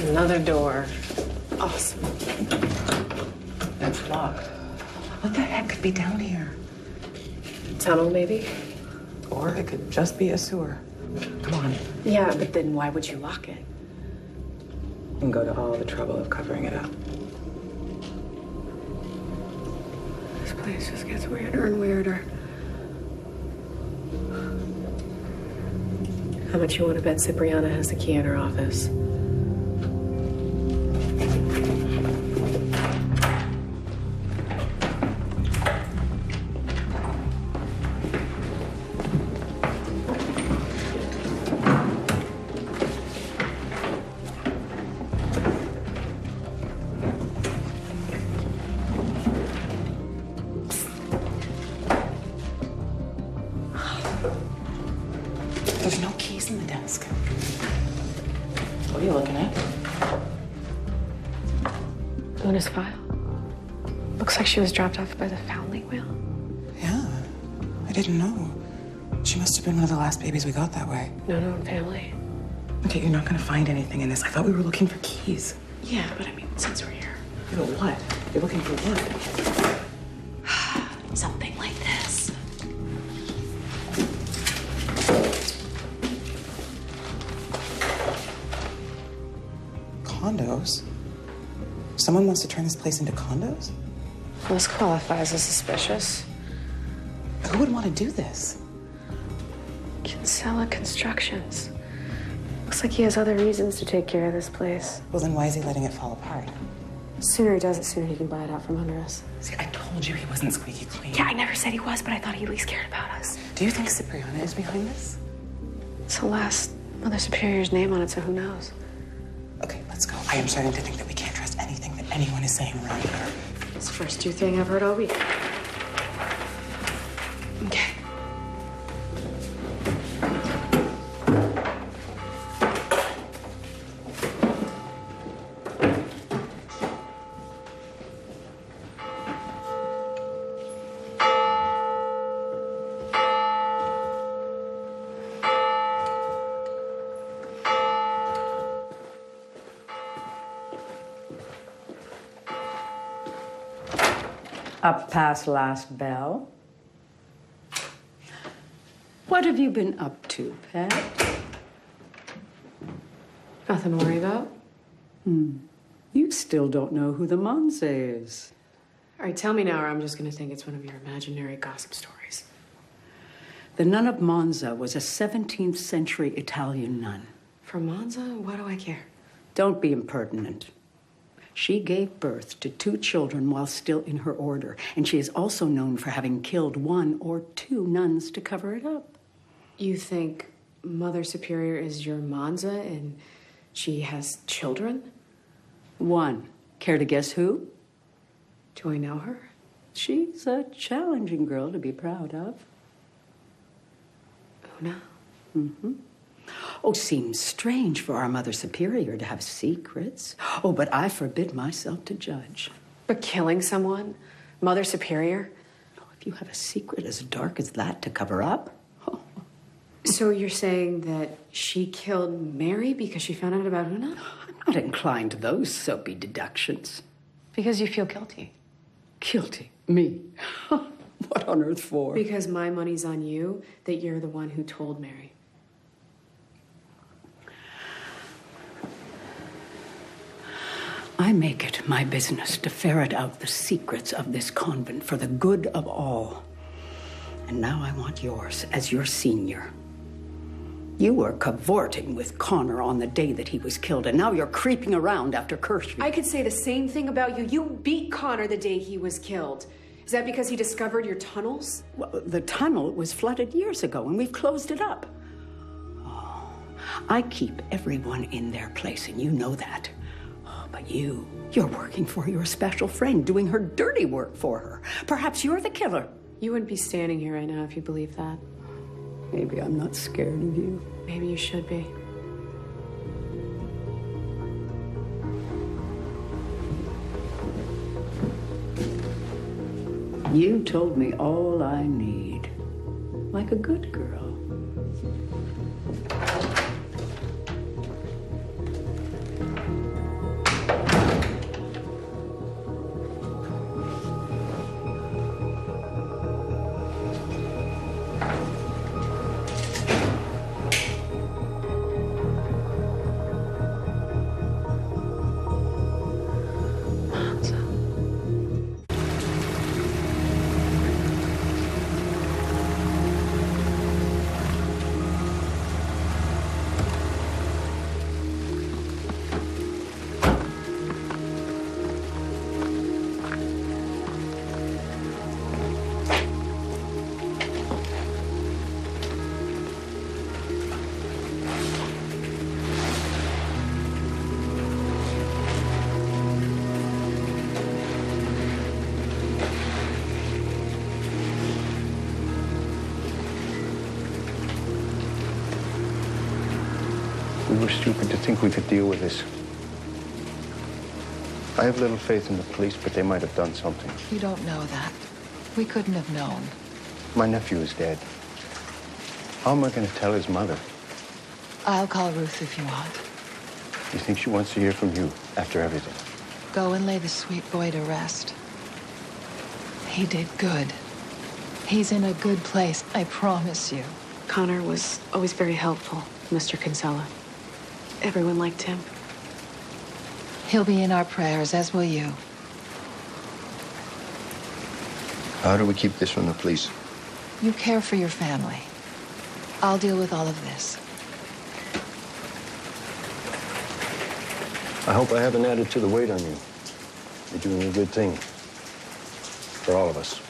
Another door. Awesome. That's locked. What the heck could be down here? Tunnel, maybe? Or it could just be a sewer. Come on. Yeah, but then why would you lock it? And go to all the trouble of covering it up. This place just gets weirder and weirder. How much you want to bet Cipriana has the key in her office? in the desk? What are you looking at? Una's file. Looks like she was dropped off by the foundling wheel. Yeah, I didn't know. She must have been one of the last babies we got that way. No known family. Okay, you're not gonna find anything in this. I thought we were looking for keys. Yeah, but I mean, since we're here. Yeah, but what? You're looking for what? Something like this. Condos? Someone wants to turn this place into condos? Well, this qualifies as suspicious. Who would want to do this? Kinsella Constructions. Looks like he has other reasons to take care of this place. Well, then why is he letting it fall apart? The sooner he does it, sooner he can buy it out from under us. See, I told you he wasn't squeaky clean. Yeah, I never said he was, but I thought he at least cared about us. Do you think Cipriana is behind this? It's the last Mother Superior's name on it, so who knows? Okay, let's go. I am starting to think that we can't trust anything that anyone is saying around here. It's the first true thing I've heard all week. Okay. Up past last bell. What have you been up to, Pat? Nothing to worry about. You still don't know who the Monza is. All right, tell me now, or I'm just gonna think it's one of your imaginary gossip stories. The nun of Monza was a 17th century Italian nun. From Monza? Why do I care? Don't be impertinent. She gave birth to 2 children while still in her order, and she is also known for having killed 1 or 2 nuns to cover it up. You think Mother Superior is your Monza and she has children? 1. Care to guess who? Do I know her? She's a challenging girl to be proud of. Una? Mm-hmm. Oh, seems strange for our Mother Superior to have secrets. Oh, but I forbid myself to judge. But killing someone? Mother Superior? Oh, if you have a secret as dark as that to cover up. Oh. So you're saying that she killed Mary because she found out about Una? I'm not inclined to those soapy deductions. Because you feel guilty. Guilty? Me? What on earth for? Because my money's on you that you're the one who told Mary. I make it my business to ferret out the secrets of this convent for the good of all. And now I want yours as your senior. You were cavorting with Connor on the day that he was killed, and now you're creeping around after Kirschby. I could say the same thing about you. You beat Connor the day he was killed. Is that because he discovered your tunnels? Well, the tunnel was flooded years ago, and we've closed it up. Oh, I keep everyone in their place, and you know that. But you're working for your special friend, doing her dirty work for her. Perhaps you're the killer. You wouldn't be standing here right now if you believed that. Maybe I'm not scared of you. Maybe you should be. You told me all I need, like a good girl. We were stupid to think we could deal with this. I have little faith in the police, but they might have done something. You don't know that. We couldn't have known. My nephew is dead. How am I going to tell his mother? I'll call Ruth if you want. You think she wants to hear from you after everything? Go and lay the sweet boy to rest. He did good. He's in a good place, I promise you. Connor was always very helpful, Mr. Kinsella. Everyone liked him. He'll be in our prayers, as will you. How do we keep this from the police? You care for your family. I'll deal with all of this. I hope I haven't added to the weight on you. You're doing a good thing. For all of us.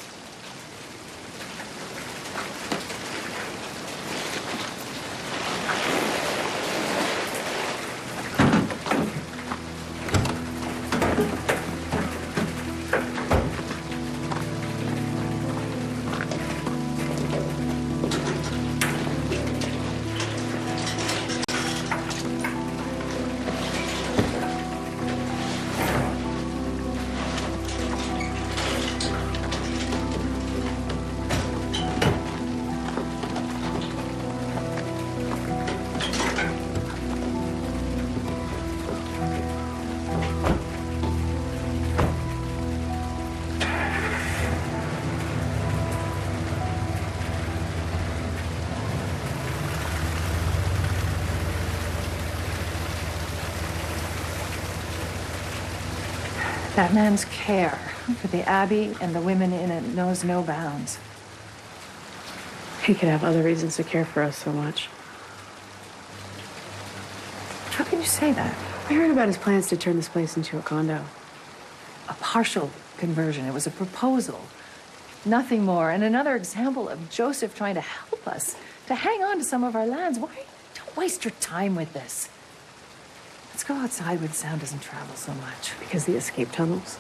That man's care for the Abbey and the women in it knows no bounds. He could have other reasons to care for us so much. How can you say that? I heard about his plans to turn this place into a condo. A partial conversion. It was a proposal. Nothing more. And another example of Joseph trying to help us to hang on to some of our lands. Why? Don't waste your time with this. Let's go outside where the sound doesn't travel so much. Because the escape tunnels?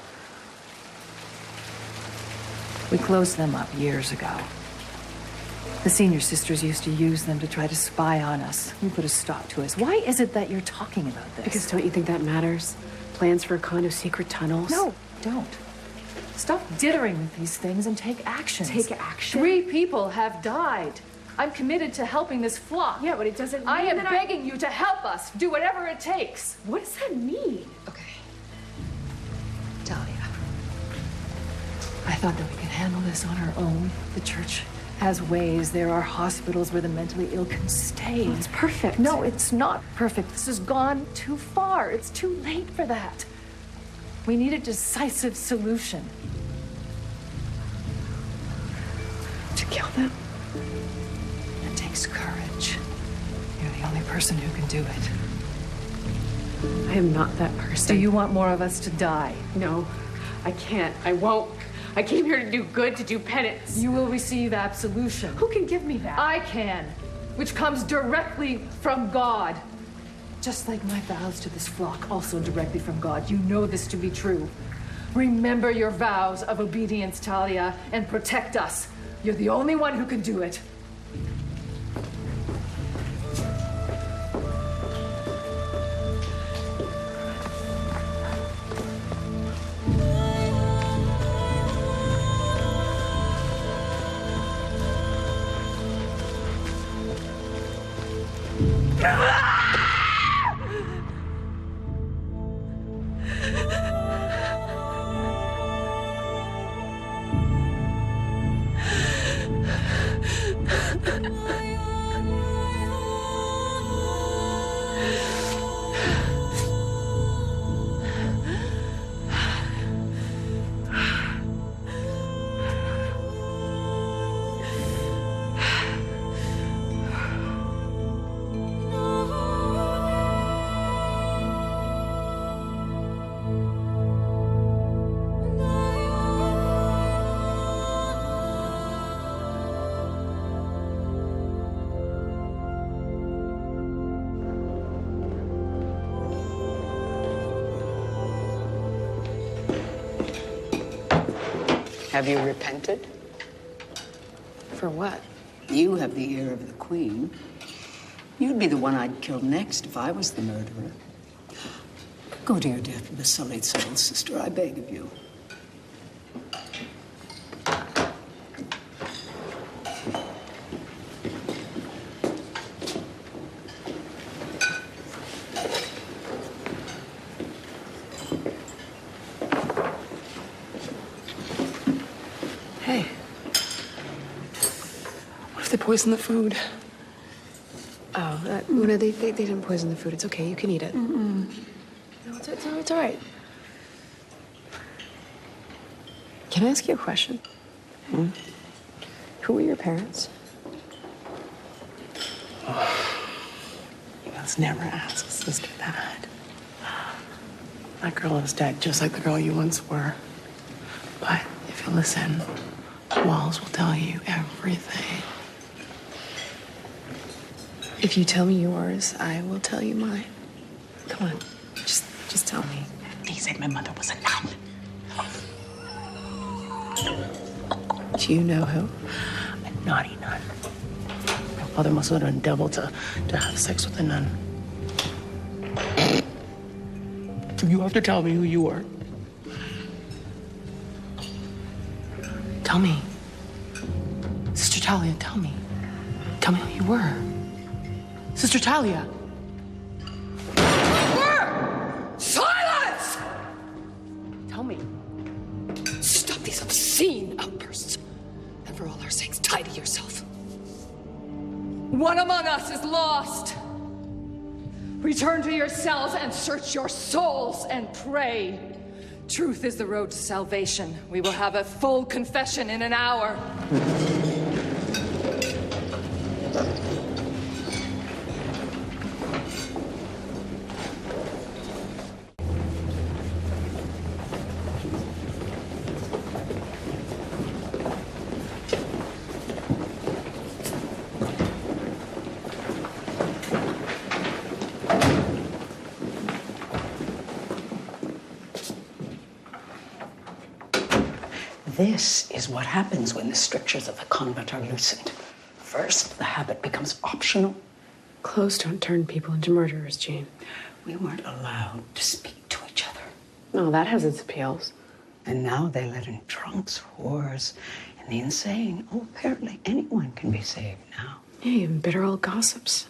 We closed them up years ago. The senior sisters used to use them to try to spy on us. We put a stop to us. Why is it that you're talking about this? Because don't you think that matters? Plans for a condo, secret tunnels? No, don't. Stop dithering with these things and take action. Take action? 3 people have died. I'm committed to helping this flock. Yeah, but it doesn't mean I am that begging you to help us. Do whatever it takes. What does that mean? Okay. Talia, I thought that we could handle this on our own. The church has ways. There are hospitals where the mentally ill can stay. Oh, it's perfect. No, it's not perfect. This has gone too far. It's too late for that. We need a decisive solution. To kill them? It takes courage. You're the only person who can do it. I am not that person. Do you want more of us to die? No, I can't. I won't. I came here to do good, to do penance. You will receive absolution. Who can give me that? I can, which comes directly from God. Just like my vows to this flock, also directly from God. You know this to be true. Remember your vows of obedience, Talia, and protect us. You're the only one who can do it. Have you repented? For what? You have the ear of the Queen. You'd be the one I'd kill next if I was the murderer. Go to your death with a sullied soul, sister, I beg of you. Hey. What if they poison the food? Oh, Una, they didn't poison the food. It's okay. You can eat it. Mm-mm. No, it's all right. Can I ask you a question? Hmm? Who were your parents? You must never ask a sister that. That girl is dead, just like the girl you once were. But if you listen, walls will tell you everything. If you tell me yours, I will tell you mine. Come on, just tell me. They said my mother was a nun. Do you know who? A naughty nun. My father must have done double to have sex with a nun. You have to tell me who you are. Tell me. Sister Talia, tell me. Tell me who you were. Sister Talia. Silence! Tell me. Stop these obscene outbursts. And for all our sakes, tidy yourself. One among us is lost. Return to yourselves and search your souls and pray. Truth is the road to salvation. We will have a full confession in an hour. This is what happens when the strictures of the convent are loosened. First, the habit becomes optional. Clothes don't turn people into murderers, Jane. We weren't allowed to speak to each other. No, that has its appeals. And now they let in drunks, whores, and the insane. Oh, apparently anyone can be saved now. Yeah, even bitter old gossips.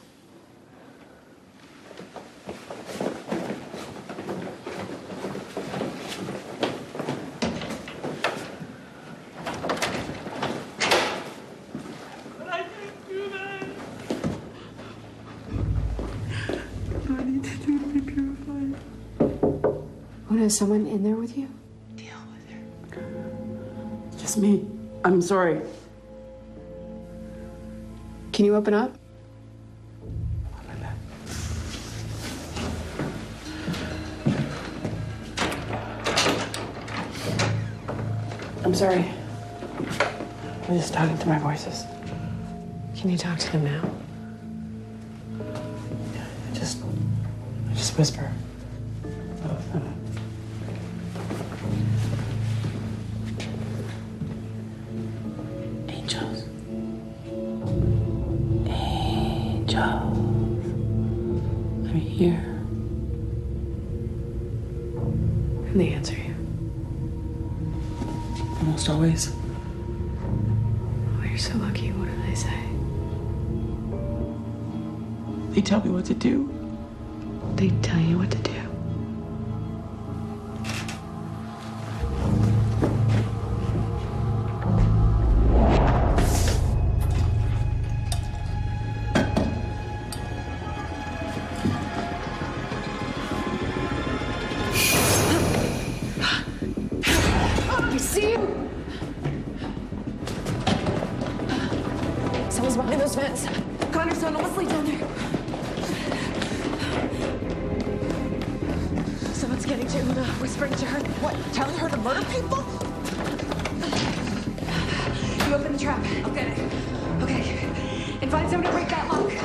Una, is someone in there with you? Deal with her. It's just me. I'm sorry. Can you open up? I'm sorry. I'm just talking to my voices. Can you talk to them now? I just whisper. Angels. Angels. I'm here. And they answer you. Almost always. Oh, you're so lucky. What do they say? They tell me what to do. They tell you what to do. You see him? Someone's behind those vents. Connor's son, almost lay down there. Someone's getting to Una, whispering to her. What? Telling her to murder people? You open the trap. I'll get it. Okay. And find someone to break that lock. Wait.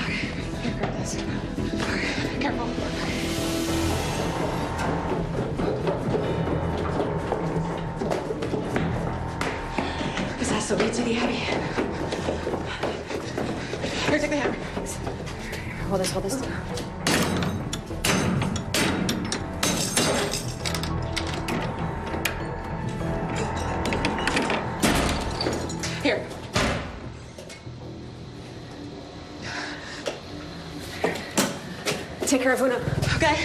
Okay. Here, grab this. Okay. Careful. This has to lead to the Abbey. Here, take the hammer. Hold this, hold this. Here. Take care of Una. Okay.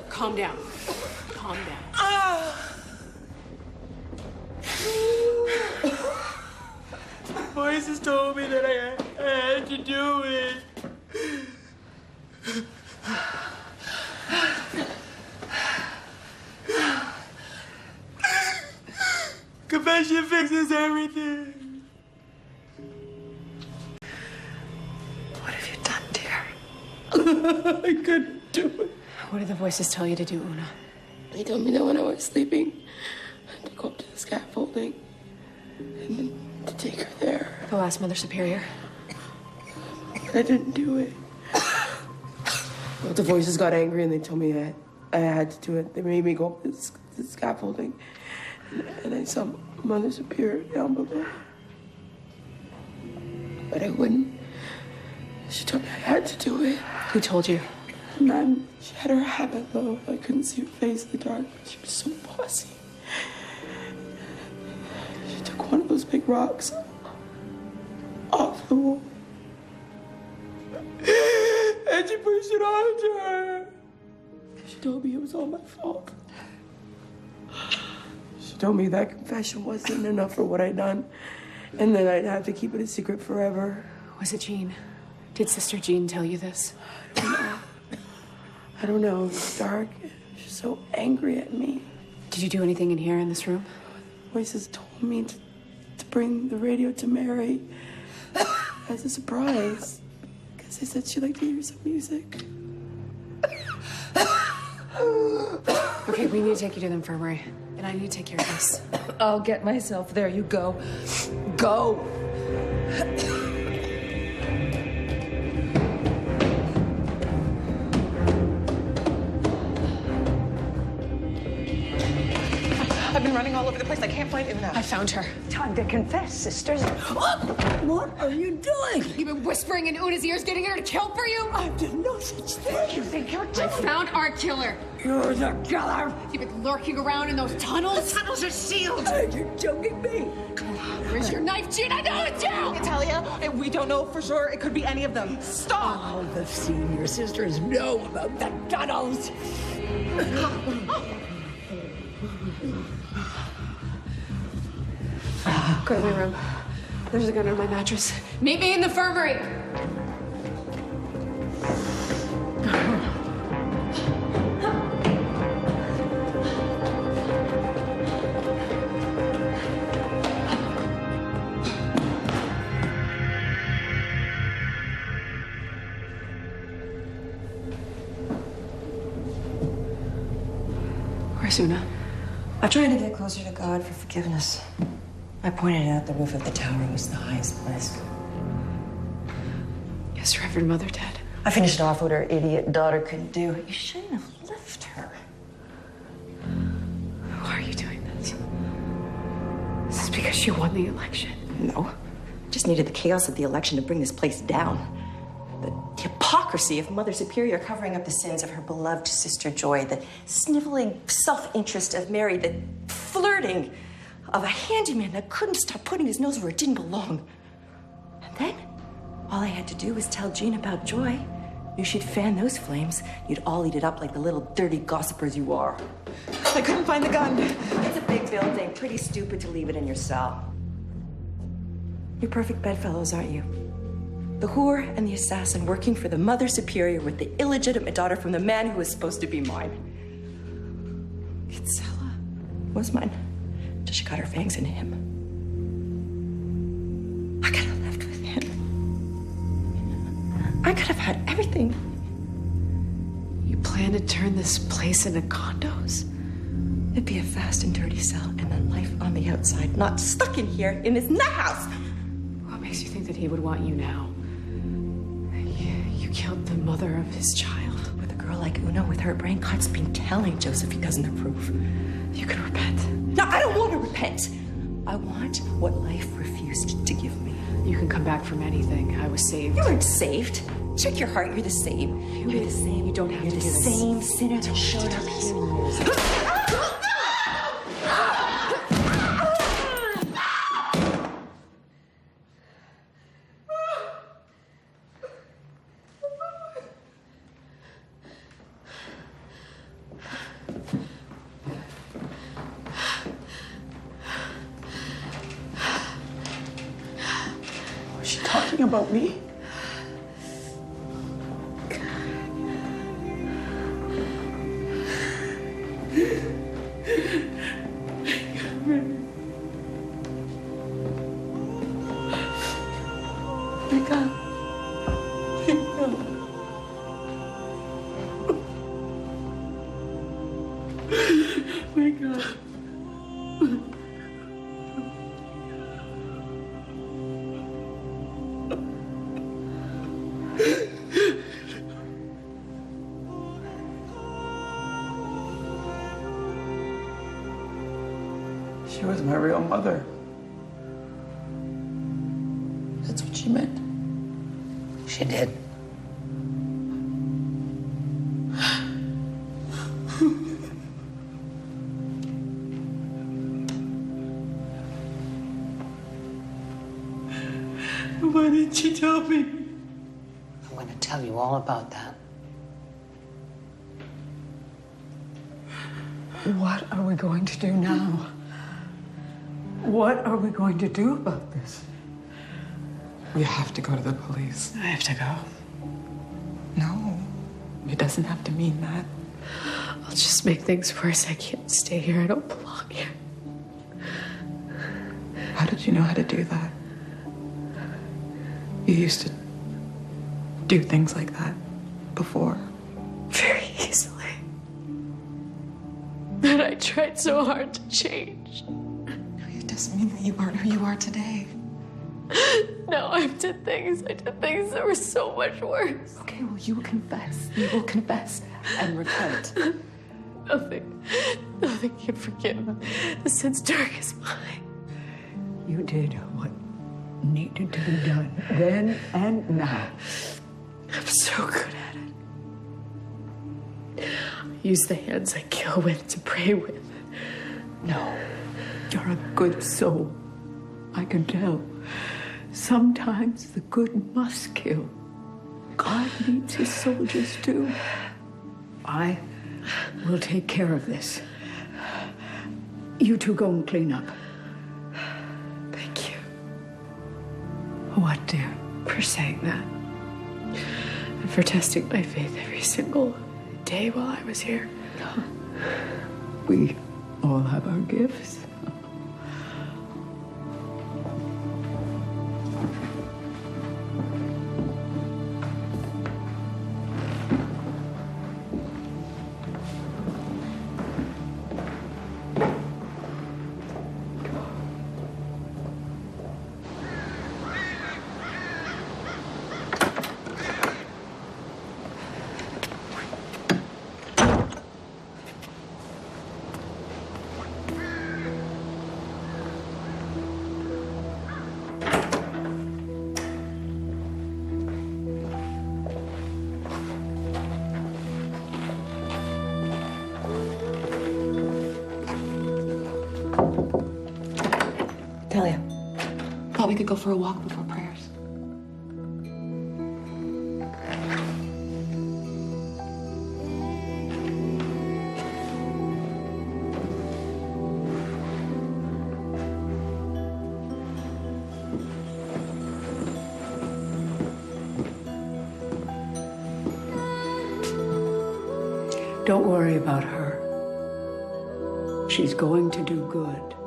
Calm down. Calm down. Voices told me that I had to do it. Confession fixes everything. What have you done, dear? I couldn't do it. What did the voices tell you to do, Una? They told me that when I was sleeping, I had to go up to the scaffolding and then to take her there. The last Mother Superior? But I didn't do it. Well, the voices got angry and they told me that I had to do it. They made me go up to the scaffolding and I saw Mother Superior down below. But I wouldn't. She told me I had to do it. Who told you? Man, she had her habit low. I couldn't see her face in the dark. She was so bossy. She took one of those big rocks off the wall. And she pushed it onto her. She told me it was all my fault. She told me that confession wasn't enough for what I'd done. And then I'd have to keep it a secret forever. Was it Jean? Did Sister Jean tell you this? I don't know. It was dark. She's so angry at me. Did you do anything in here in this room? Voices told me to bring the radio to Mary as a surprise. Because they said she liked to hear some music. Okay, we need to take you to the infirmary. And I need to take care of this. I'll get myself there. You go. Go! I've been running all over the place. I can't find Una. I found her. Time to confess, sisters. What are you doing? You've been whispering in Una's ears, getting her to kill for you? I did no such thing. What do you think you're doing? I found our killer. You're the killer. You've been lurking around in those tunnels. The tunnels are sealed. You're joking me. Where's your knife, Jean? I know it's you! Natalia, we don't know for sure. It could be any of them. Stop! All the senior sisters know about the tunnels. Go to my room. There's a gun on my mattress. Meet me in the infirmary. Where's Una? I'm trying to get closer to God for forgiveness. I pointed out the roof of the tower was the highest place. Is Reverend Mother dead? I finished off what her idiot daughter couldn't do. You shouldn't have left her. Why are you doing this? Is this because she won the election? No. Just needed the chaos of the election to bring this place down. The hypocrisy of Mother Superior covering up the sins of her beloved sister Joy, the sniveling self-interest of Mary, the flirting of a handyman that couldn't stop putting his nose where it didn't belong. And then, all I had to do was tell Jean about Joy. Knew she'd fan those flames. You'd all eat it up like the little dirty gossipers you are. I couldn't find the gun. It's a big building. Pretty stupid to leave it in your cell. You're perfect bedfellows, aren't you? The whore and the assassin working for the Mother Superior with the illegitimate daughter from the man who was supposed to be mine. Kinsella was mine till she got her fangs into him. I could have left with him. I could have had everything. You plan to turn this place into condos? It'd be a fast and dirty cell and then life on the outside, not stuck in here in this nut house. What makes you think that he would want you now? You killed the mother of his child. With a girl like Una with her brain, God's been telling Joseph he doesn't approve. You can repent. No, I don't want to repent. I want what life refused to give me. You can come back from anything. I was saved. You weren't saved. Check your heart. You're the same. You're the same. You don't have You're to the do this. same sinner that showed up here. Was she talking about me? She was my real mother. That's what she meant. She did. Why didn't she tell me? I'm going to tell you all about that. What are we going to do now? What are we going to do about this? We have to go to the police. I have to go. No, it doesn't have to mean that. I'll just make things worse. I can't stay here. I don't belong here. How did you know how to do that? You used to do things like that before. Very easily. But I tried so hard to change. It doesn't mean that you aren't who you are today. No, I've did things. I did things that were so much worse. Okay, well, you will confess. You will confess and repent. Nothing can forgive the sin's dark as mine. You did what needed to be done then and now. I'm so good at it. I use the hands I kill with to pray with. No, you're a good soul. I can tell. Sometimes the good must kill. God needs his soldiers too. I will take care of this. You two go and clean up. Thank you. What, dear? For saying that. And for testing my faith every single day while I was here. We all have our gifts. Talia. Thought we could go for a walk before prayers. Don't worry about her. She's going to do good.